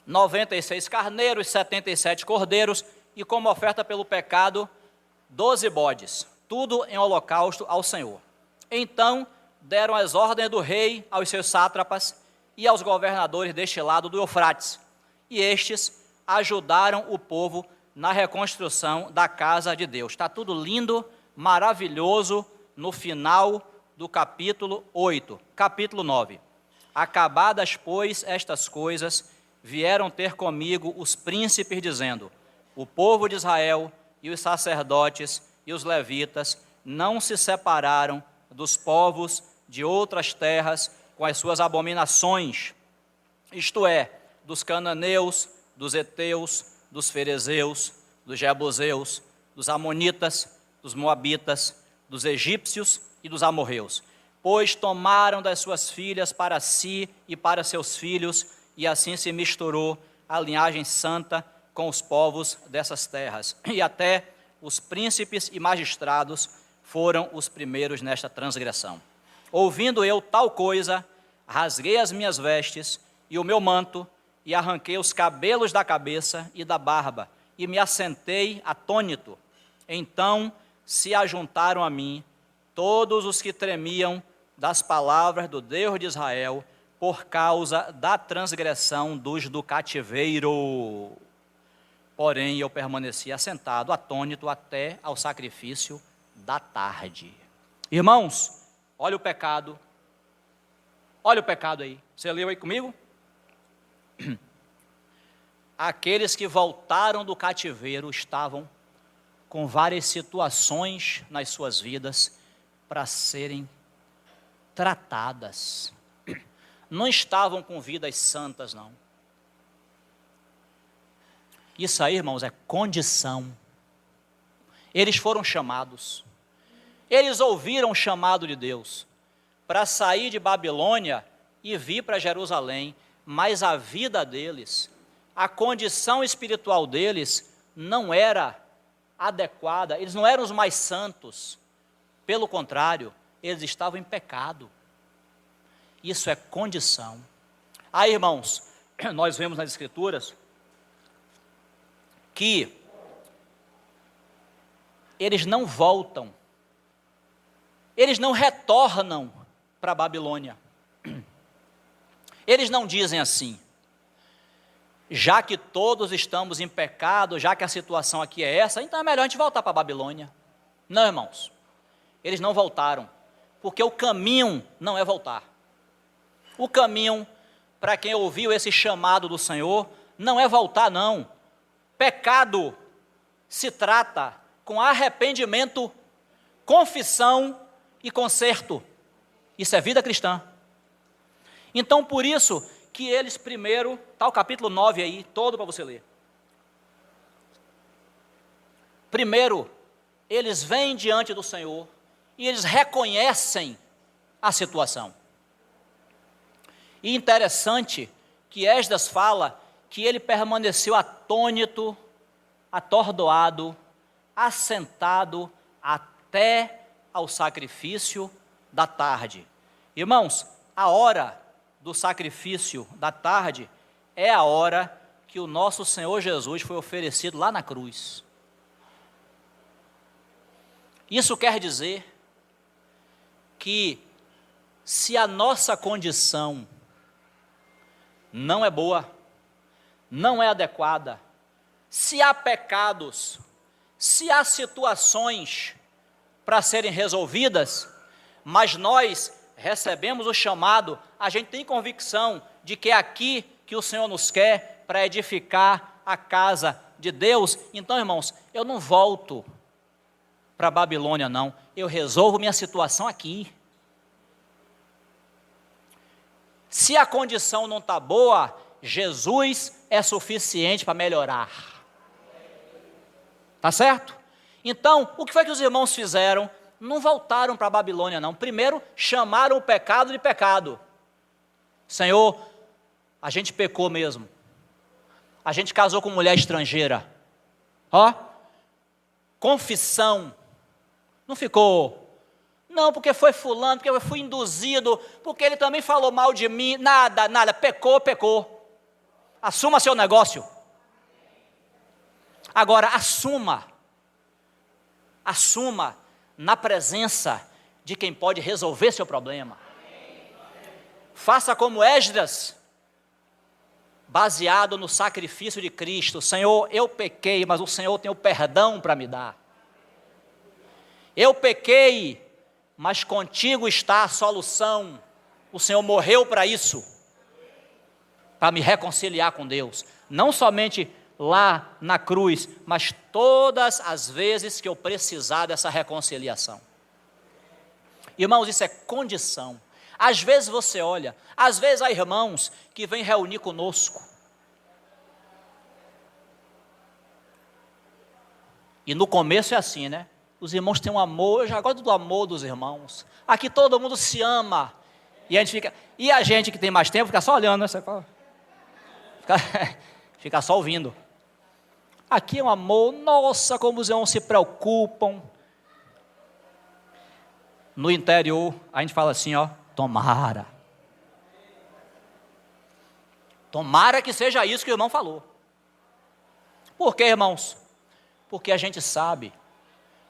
96 carneiros, 77 cordeiros, e como oferta pelo pecado, 12 bodes, tudo em holocausto ao Senhor. Então, deram as ordens do rei aos seus sátrapas e aos governadores deste lado do Eufrates, e estes ajudaram o povo na reconstrução da casa de Deus. Está tudo lindo, maravilhoso, no final do capítulo 8. Capítulo 9. Acabadas, pois, estas coisas, vieram ter comigo os príncipes, dizendo: o povo de Israel e os sacerdotes e os levitas não se separaram dos povos de outras terras com as suas abominações, isto é, dos cananeus, dos heteus, dos ferezeus, dos jebuseus, dos amonitas, dos moabitas, dos egípcios e dos amorreus, pois tomaram das suas filhas para si e para seus filhos, e assim se misturou a linhagem santa com os povos dessas terras, e até os príncipes e magistrados foram os primeiros nesta transgressão. Ouvindo eu tal coisa, rasguei as minhas vestes e o meu manto, e arranquei os cabelos da cabeça e da barba, e me assentei atônito. Então se ajuntaram a mim todos os que tremiam das palavras do Deus de Israel, por causa da transgressão dos do cativeiro. Porém, eu permaneci assentado, atônito, até ao sacrifício da tarde. Irmãos, olha o pecado aí. Você leu aí comigo? Aqueles que voltaram do cativeiro estavam com várias situações nas suas vidas para serem tratadas. Não estavam com vidas santas, não. Isso aí, irmãos, é condição. Eles foram chamados. Eles ouviram o chamado de Deus para sair de Babilônia e vir para Jerusalém, mas a vida deles, a condição espiritual deles não era adequada, eles não eram os mais santos. Pelo contrário, eles estavam em pecado. Isso é condição. Aí, irmãos, nós vemos nas Escrituras que eles não voltam, eles não retornam para a Babilônia. Eles não dizem assim: já que todos estamos em pecado, já que a situação aqui é essa, então é melhor a gente voltar para a Babilônia. Não, irmãos, eles não voltaram, porque o caminho não é voltar. O caminho, para quem ouviu esse chamado do Senhor, não é voltar, não. Pecado se trata com arrependimento, confissão e conserto. Isso é vida cristã. Então, por isso que eles primeiro, está o capítulo 9 aí, todo para você ler. Primeiro, eles vêm diante do Senhor e eles reconhecem a situação. E interessante que Esdras fala que ele permaneceu atônito, atordoado, assentado até ao sacrifício da tarde. Irmãos, a hora do sacrifício da tarde é a hora que o nosso Senhor Jesus foi oferecido lá na cruz. Isso quer dizer que se a nossa condição não é boa, não é adequada, se há pecados, se há situações para serem resolvidas, mas nós recebemos o chamado, a gente tem convicção de que é aqui que o Senhor nos quer para edificar a casa de Deus. Então, irmãos, eu não volto para a Babilônia, não. Eu resolvo minha situação aqui. Se a condição não está boa, Jesus é suficiente para melhorar. Tá certo? Então, o que foi que os irmãos fizeram? Não voltaram para a Babilônia, não. Primeiro, chamaram o pecado de pecado. Senhor, a gente pecou mesmo. A gente casou com mulher estrangeira. Ó, confissão. Não ficou, não, porque foi fulano, porque eu fui induzido, porque ele também falou mal de mim. Nada, pecou. Assuma seu negócio. Agora, assuma na presença de quem pode resolver seu problema. Faça como Esdras, baseado no sacrifício de Cristo. Senhor, eu pequei, mas o Senhor tem o perdão para me dar. Eu pequei, mas contigo está a solução. O Senhor morreu para isso, para me reconciliar com Deus. Não somente lá na cruz, mas todas as vezes que eu precisar dessa reconciliação. Irmãos, isso é condição. Às vezes você olha, às vezes há irmãos que vêm reunir conosco. E no começo é assim, né? Os irmãos têm um amor, eu já gosto do amor dos irmãos. Aqui todo mundo se ama. E a gente que tem mais tempo fica só olhando, né? Fica só ouvindo. Aqui é um amor, nossa, como os irmãos se preocupam. No interior, a gente fala assim, ó, tomara. Tomara que seja isso que o irmão falou. Por quê, irmãos? Porque a gente sabe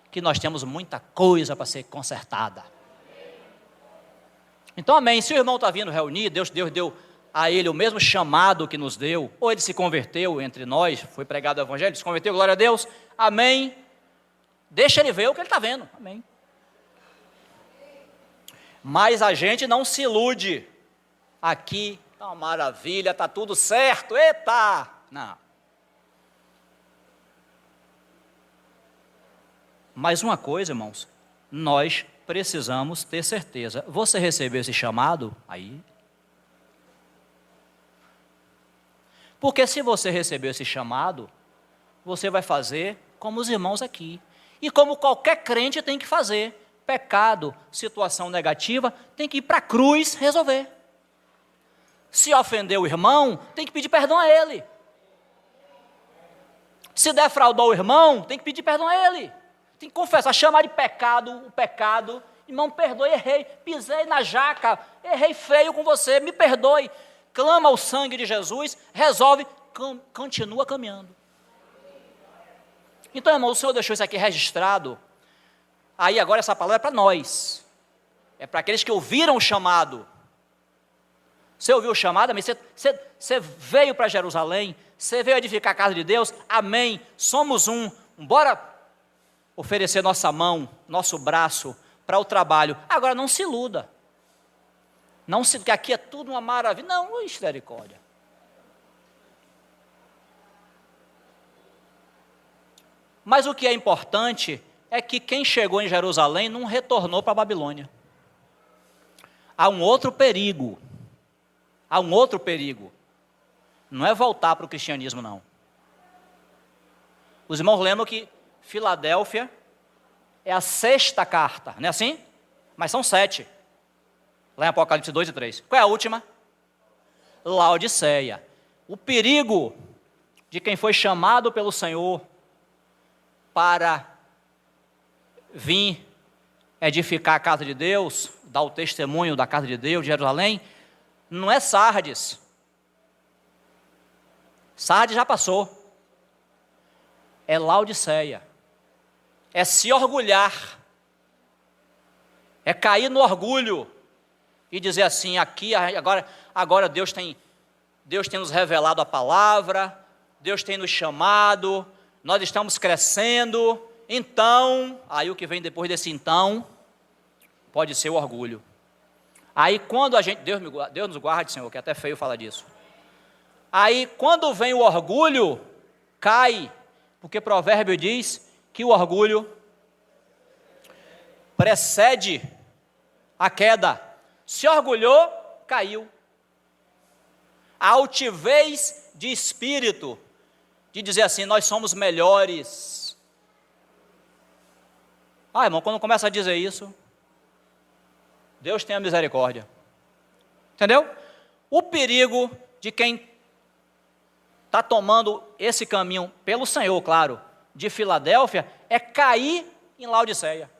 que nós temos muita coisa para ser consertada. Então, amém. Se o irmão está vindo reunir, Deus deu a ele o mesmo chamado que nos deu, ou ele se converteu entre nós, foi pregado o evangelho, se converteu, glória a Deus, amém. Deixa ele ver o que ele está vendo, amém. Mas a gente não se ilude. Aqui está uma maravilha, está tudo certo, eita! Não. Mas uma coisa, irmãos, nós precisamos ter certeza. Você recebeu esse chamado? Aí. Porque se você recebeu esse chamado, você vai fazer como os irmãos aqui. E como qualquer crente tem que fazer. Pecado, situação negativa, tem que ir para a cruz resolver. Se ofendeu o irmão, tem que pedir perdão a ele. Se defraudou o irmão, tem que pedir perdão a ele. Tem que confessar, chamar de pecado o pecado. Irmão, perdoe, errei, pisei na jaca, errei feio com você, me perdoe. Clama o sangue de Jesus, resolve, continua caminhando. Então, irmão, o Senhor deixou isso aqui registrado. Aí agora essa palavra é para nós. É para aqueles que ouviram o chamado. Você ouviu o chamado? Amém? Você veio para Jerusalém, você veio edificar a casa de Deus, amém. Somos um. Bora oferecer nossa mão, nosso braço para o trabalho. Agora não se iluda. Não se, porque aqui é tudo uma maravilha. Não, misericórdia. Mas o que é importante é que quem chegou em Jerusalém não retornou para a Babilônia. Há um outro perigo. Há um outro perigo. Não é voltar para o cristianismo, não. Os irmãos lembram que Filadélfia é a 6ª carta, não é assim? Mas são 7. Lá em Apocalipse 2 e 3. Qual é a última? Laodiceia. O perigo de quem foi chamado pelo Senhor para vir edificar a casa de Deus, dar o testemunho da casa de Deus, de Jerusalém, não é Sardes. Sardes já passou. É Laodiceia. É se orgulhar. É cair no orgulho e dizer assim, aqui, agora Deus tem nos revelado a palavra, Deus tem nos chamado, nós estamos crescendo, Então, aí o que vem depois desse então, pode ser o orgulho. Aí quando a gente, Deus nos guarde, Senhor, que é até feio falar disso. Aí quando vem o orgulho, cai, porque provérbio diz que o orgulho precede a queda. Se orgulhou, caiu. A altivez de espírito, de dizer assim, nós somos melhores. Irmão, quando começa a dizer isso, Deus tenha misericórdia. Entendeu? O perigo de quem está tomando esse caminho, pelo Senhor, claro, de Filadélfia, é cair em Laodiceia.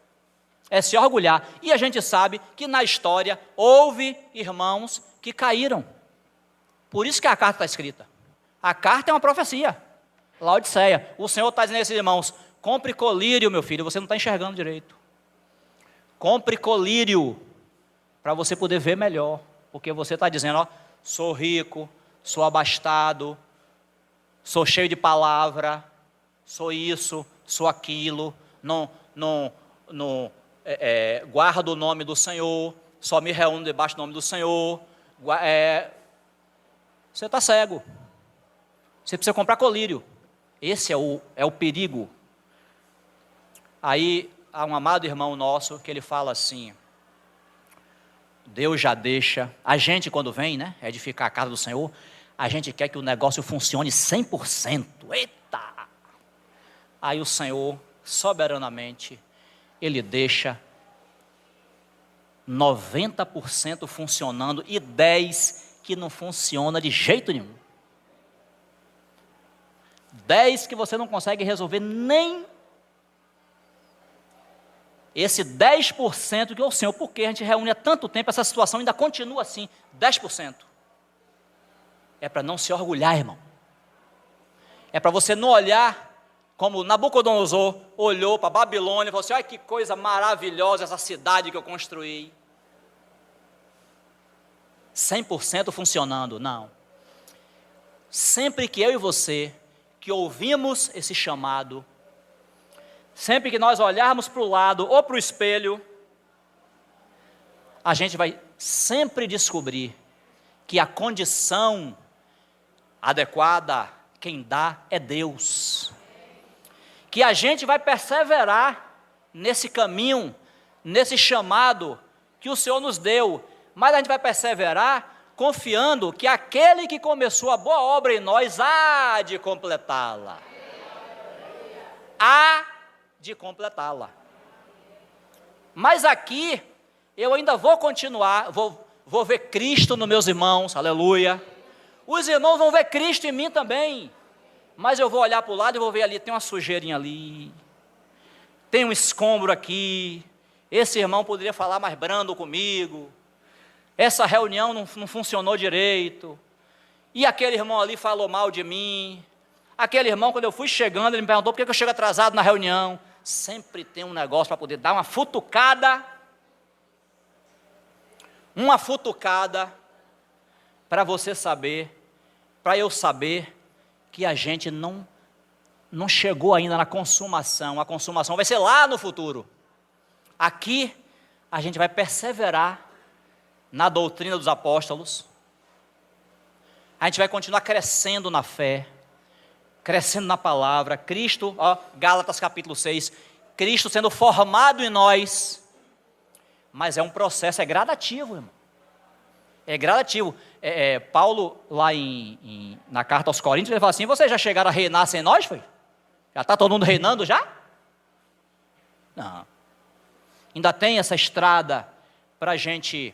É se orgulhar. E a gente sabe que na história houve irmãos que caíram. Por isso que a carta está escrita. A carta é uma profecia. Laodiceia. O Senhor está dizendo a esses irmãos, compre colírio, meu filho, você não está enxergando direito. Compre colírio, para você poder ver melhor. Porque você está dizendo, sou rico, sou abastado, sou cheio de palavra, sou isso, sou aquilo, não guardo o nome do Senhor, só me reúno debaixo do nome do Senhor. Você está cego. Você precisa comprar colírio. Esse é o perigo. Aí há um amado irmão nosso que ele fala assim, Deus já deixa, a gente quando vem, né, edificar a casa do Senhor, a gente quer que o negócio funcione 100%, eita! Aí o Senhor, soberanamente, Ele deixa 90% funcionando e 10% que não funciona de jeito nenhum. 10% que você não consegue resolver nem esse 10% que o Senhor, porque a gente reúne há tanto tempo, essa situação ainda continua assim, 10%. É para não se orgulhar, irmão. É para você não olhar como Nabucodonosor olhou para Babilônia e falou assim, olha que coisa maravilhosa essa cidade que eu construí. 100% funcionando, não. Sempre que eu e você, que ouvimos esse chamado, sempre que nós olharmos para o lado ou para o espelho, a gente vai sempre descobrir que a condição adequada, quem dá é Deus. Que a gente vai perseverar nesse caminho, nesse chamado que o Senhor nos deu, mas a gente vai perseverar confiando que aquele que começou a boa obra em nós há de completá-la. Há de completá-la. Mas aqui, eu ainda vou continuar, vou ver Cristo nos meus irmãos, aleluia. Os irmãos vão ver Cristo em mim também. Mas eu vou olhar para o lado e vou ver ali, tem uma sujeirinha ali, tem um escombro aqui, esse irmão poderia falar mais brando comigo, essa reunião não funcionou direito, e aquele irmão ali falou mal de mim, aquele irmão quando eu fui chegando, ele me perguntou por que eu chego atrasado na reunião. Sempre tem um negócio para poder dar uma futucada para você saber, para eu saber que a gente não chegou ainda na consumação. A consumação vai ser lá no futuro. Aqui, a gente vai perseverar na doutrina dos apóstolos. A gente vai continuar crescendo na fé, crescendo na palavra. Cristo, Gálatas capítulo 6, Cristo sendo formado em nós. Mas é um processo, é gradativo, irmão. É gradativo. Paulo, lá na carta aos Coríntios, ele fala assim, vocês já chegaram a reinar sem nós, foi? Já está todo mundo reinando já? Não. Ainda tem essa estrada para a gente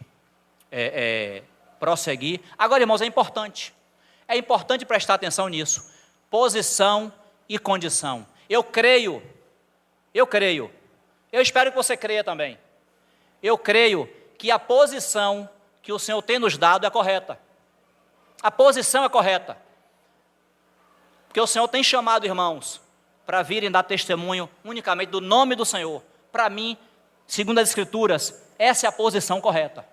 prosseguir. Agora, irmãos, é importante prestar atenção nisso. Posição e condição. Eu creio, eu espero que você creia também. Eu creio que a posição que o Senhor tem nos dado é correta. A posição é correta. Porque o Senhor tem chamado irmãos para virem dar testemunho unicamente do nome do Senhor. Para mim, segundo as Escrituras, essa é a posição correta.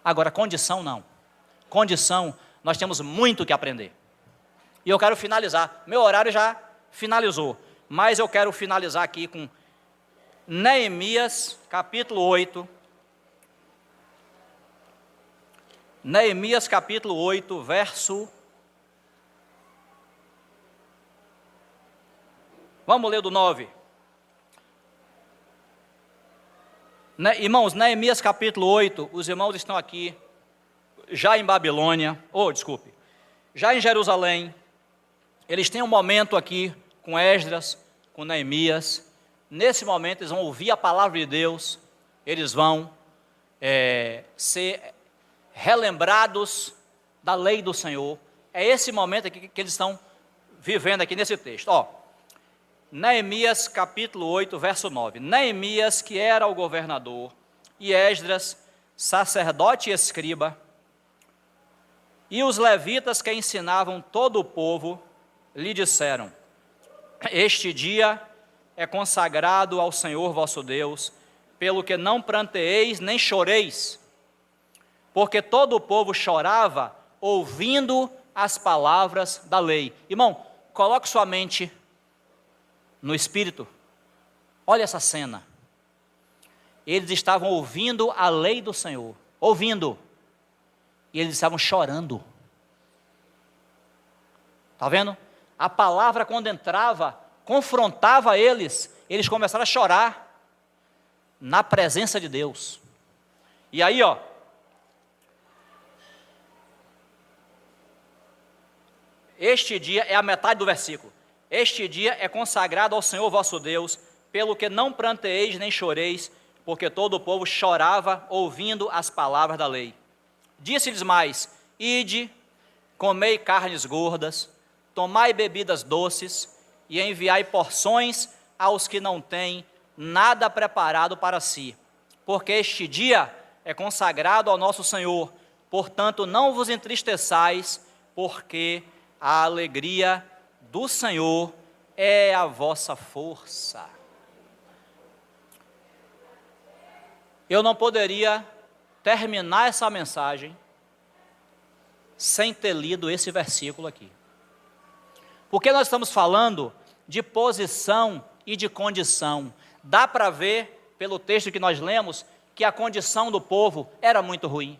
Agora, condição não. Condição, nós temos muito que aprender. E eu quero finalizar. Meu horário já finalizou. mas eu quero finalizar aqui com Neemias, capítulo 8. Neemias, capítulo 8, verso... Vamos ler do 9. Irmãos, Neemias, capítulo 8, os irmãos estão aqui, já em Babilônia, já em Jerusalém. Eles têm um momento aqui com Esdras, com Neemias. Nesse momento eles vão ouvir a palavra de Deus, eles vão ser relembrados da lei do Senhor. É esse momento aqui que eles estão vivendo aqui nesse texto. Neemias capítulo 8, verso 9. Neemias, que era o governador, e Esdras, sacerdote e escriba, e os levitas que ensinavam todo o povo, lhe disseram: este dia é consagrado ao Senhor vosso Deus, pelo que não pranteeis nem choreis, porque todo o povo chorava ouvindo as palavras da lei. Irmão, coloque sua mente no espírito. Olha essa cena. Eles estavam ouvindo a lei do Senhor, ouvindo, e eles estavam chorando. Está vendo? A palavra, quando entrava, confrontava eles começaram a chorar na presença de Deus. E aí, este dia é a metade do versículo. Este dia é consagrado ao Senhor vosso Deus, pelo que não pranteeis nem choreis, porque todo o povo chorava ouvindo as palavras da lei. Disse-lhes mais: ide, comei carnes gordas, tomai bebidas doces, e enviai porções aos que não têm nada preparado para si, porque este dia é consagrado ao nosso Senhor. Portanto, não vos entristeçais, porque a alegria do Senhor é a vossa força. Eu não poderia terminar essa mensagem sem ter lido esse versículo aqui. Porque nós estamos falando de posição e de condição. Dá para ver, pelo texto que nós lemos, que a condição do povo era muito ruim.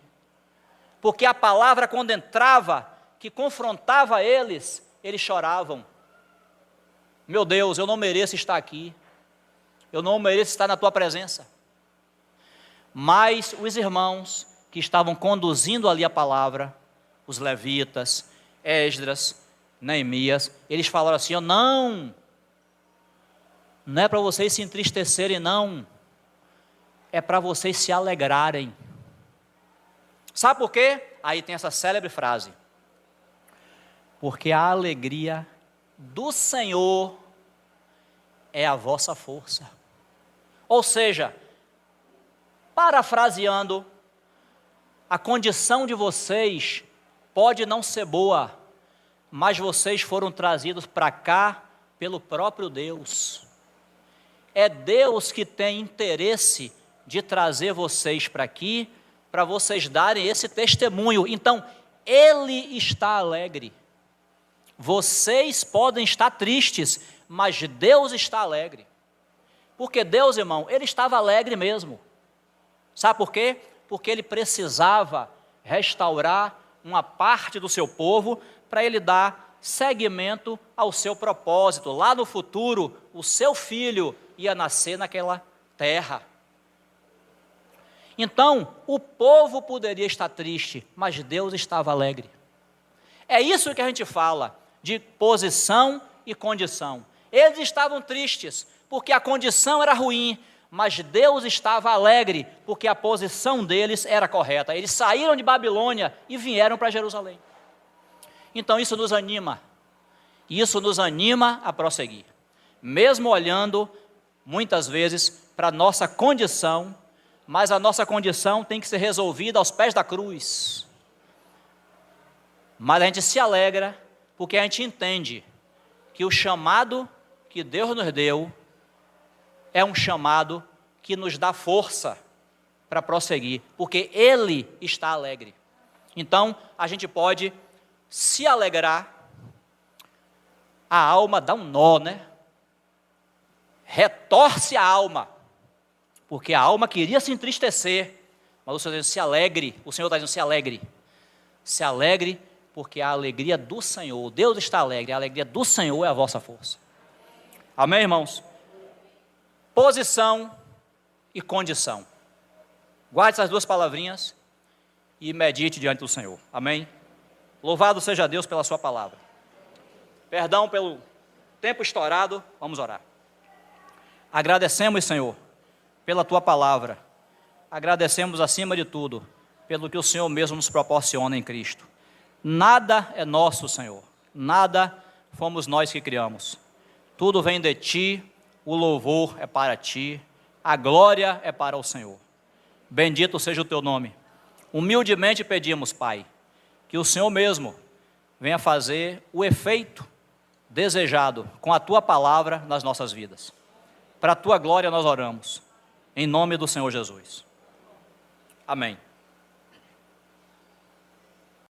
Porque a palavra, quando entrava, que confrontava eles choravam. Meu Deus, eu não mereço estar aqui. Eu não mereço estar na tua presença. Mas os irmãos que estavam conduzindo ali a palavra, os levitas, Esdras, Neemias, eles falaram assim: não é para vocês se entristecerem, não. É para vocês se alegrarem. Sabe por quê? Aí tem essa célebre frase: porque a alegria do Senhor é a vossa força. Ou seja, parafraseando, a condição de vocês pode não ser boa, mas vocês foram trazidos para cá pelo próprio Deus. É Deus que tem interesse de trazer vocês para aqui, para vocês darem esse testemunho. Então, Ele está alegre. Vocês podem estar tristes, mas Deus está alegre. Porque Deus, irmão, Ele estava alegre mesmo. Sabe por quê? Porque Ele precisava restaurar uma parte do seu povo para Ele dar seguimento ao seu propósito. Lá no futuro, o seu filho ia nascer naquela terra. Então, o povo poderia estar triste, mas Deus estava alegre. É isso que a gente fala de posição e condição. Eles estavam tristes, porque a condição era ruim, mas Deus estava alegre, porque a posição deles era correta. Eles saíram de Babilônia e vieram para Jerusalém. Então isso nos anima a prosseguir. Mesmo olhando, muitas vezes, para a nossa condição, mas a nossa condição tem que ser resolvida aos pés da cruz. Mas a gente se alegra, porque a gente entende que o chamado que Deus nos deu é um chamado que nos dá força para prosseguir, porque Ele está alegre. Então, a gente pode se alegrar, a alma dá um nó, né? retorce a alma, porque a alma queria se entristecer, mas o Senhor está dizendo, se alegre, o Senhor está dizendo, se alegre, porque a alegria do Senhor, Deus está alegre, a alegria do Senhor é a vossa força. Amém, irmãos? Posição e condição. Guarde essas duas palavrinhas e medite diante do Senhor. Amém? Louvado seja Deus pela sua palavra. Perdão pelo tempo estourado, vamos orar. Agradecemos, Senhor, pela tua palavra. Agradecemos acima de tudo pelo que o Senhor mesmo nos proporciona em Cristo. Nada é nosso, Senhor. Nada fomos nós que criamos. Tudo vem de ti, o louvor é para ti, a glória é para o Senhor. Bendito seja o teu nome. Humildemente pedimos, Pai, que o Senhor mesmo venha fazer o efeito desejado com a tua palavra nas nossas vidas. Para a tua glória nós oramos, em nome do Senhor Jesus. Amém.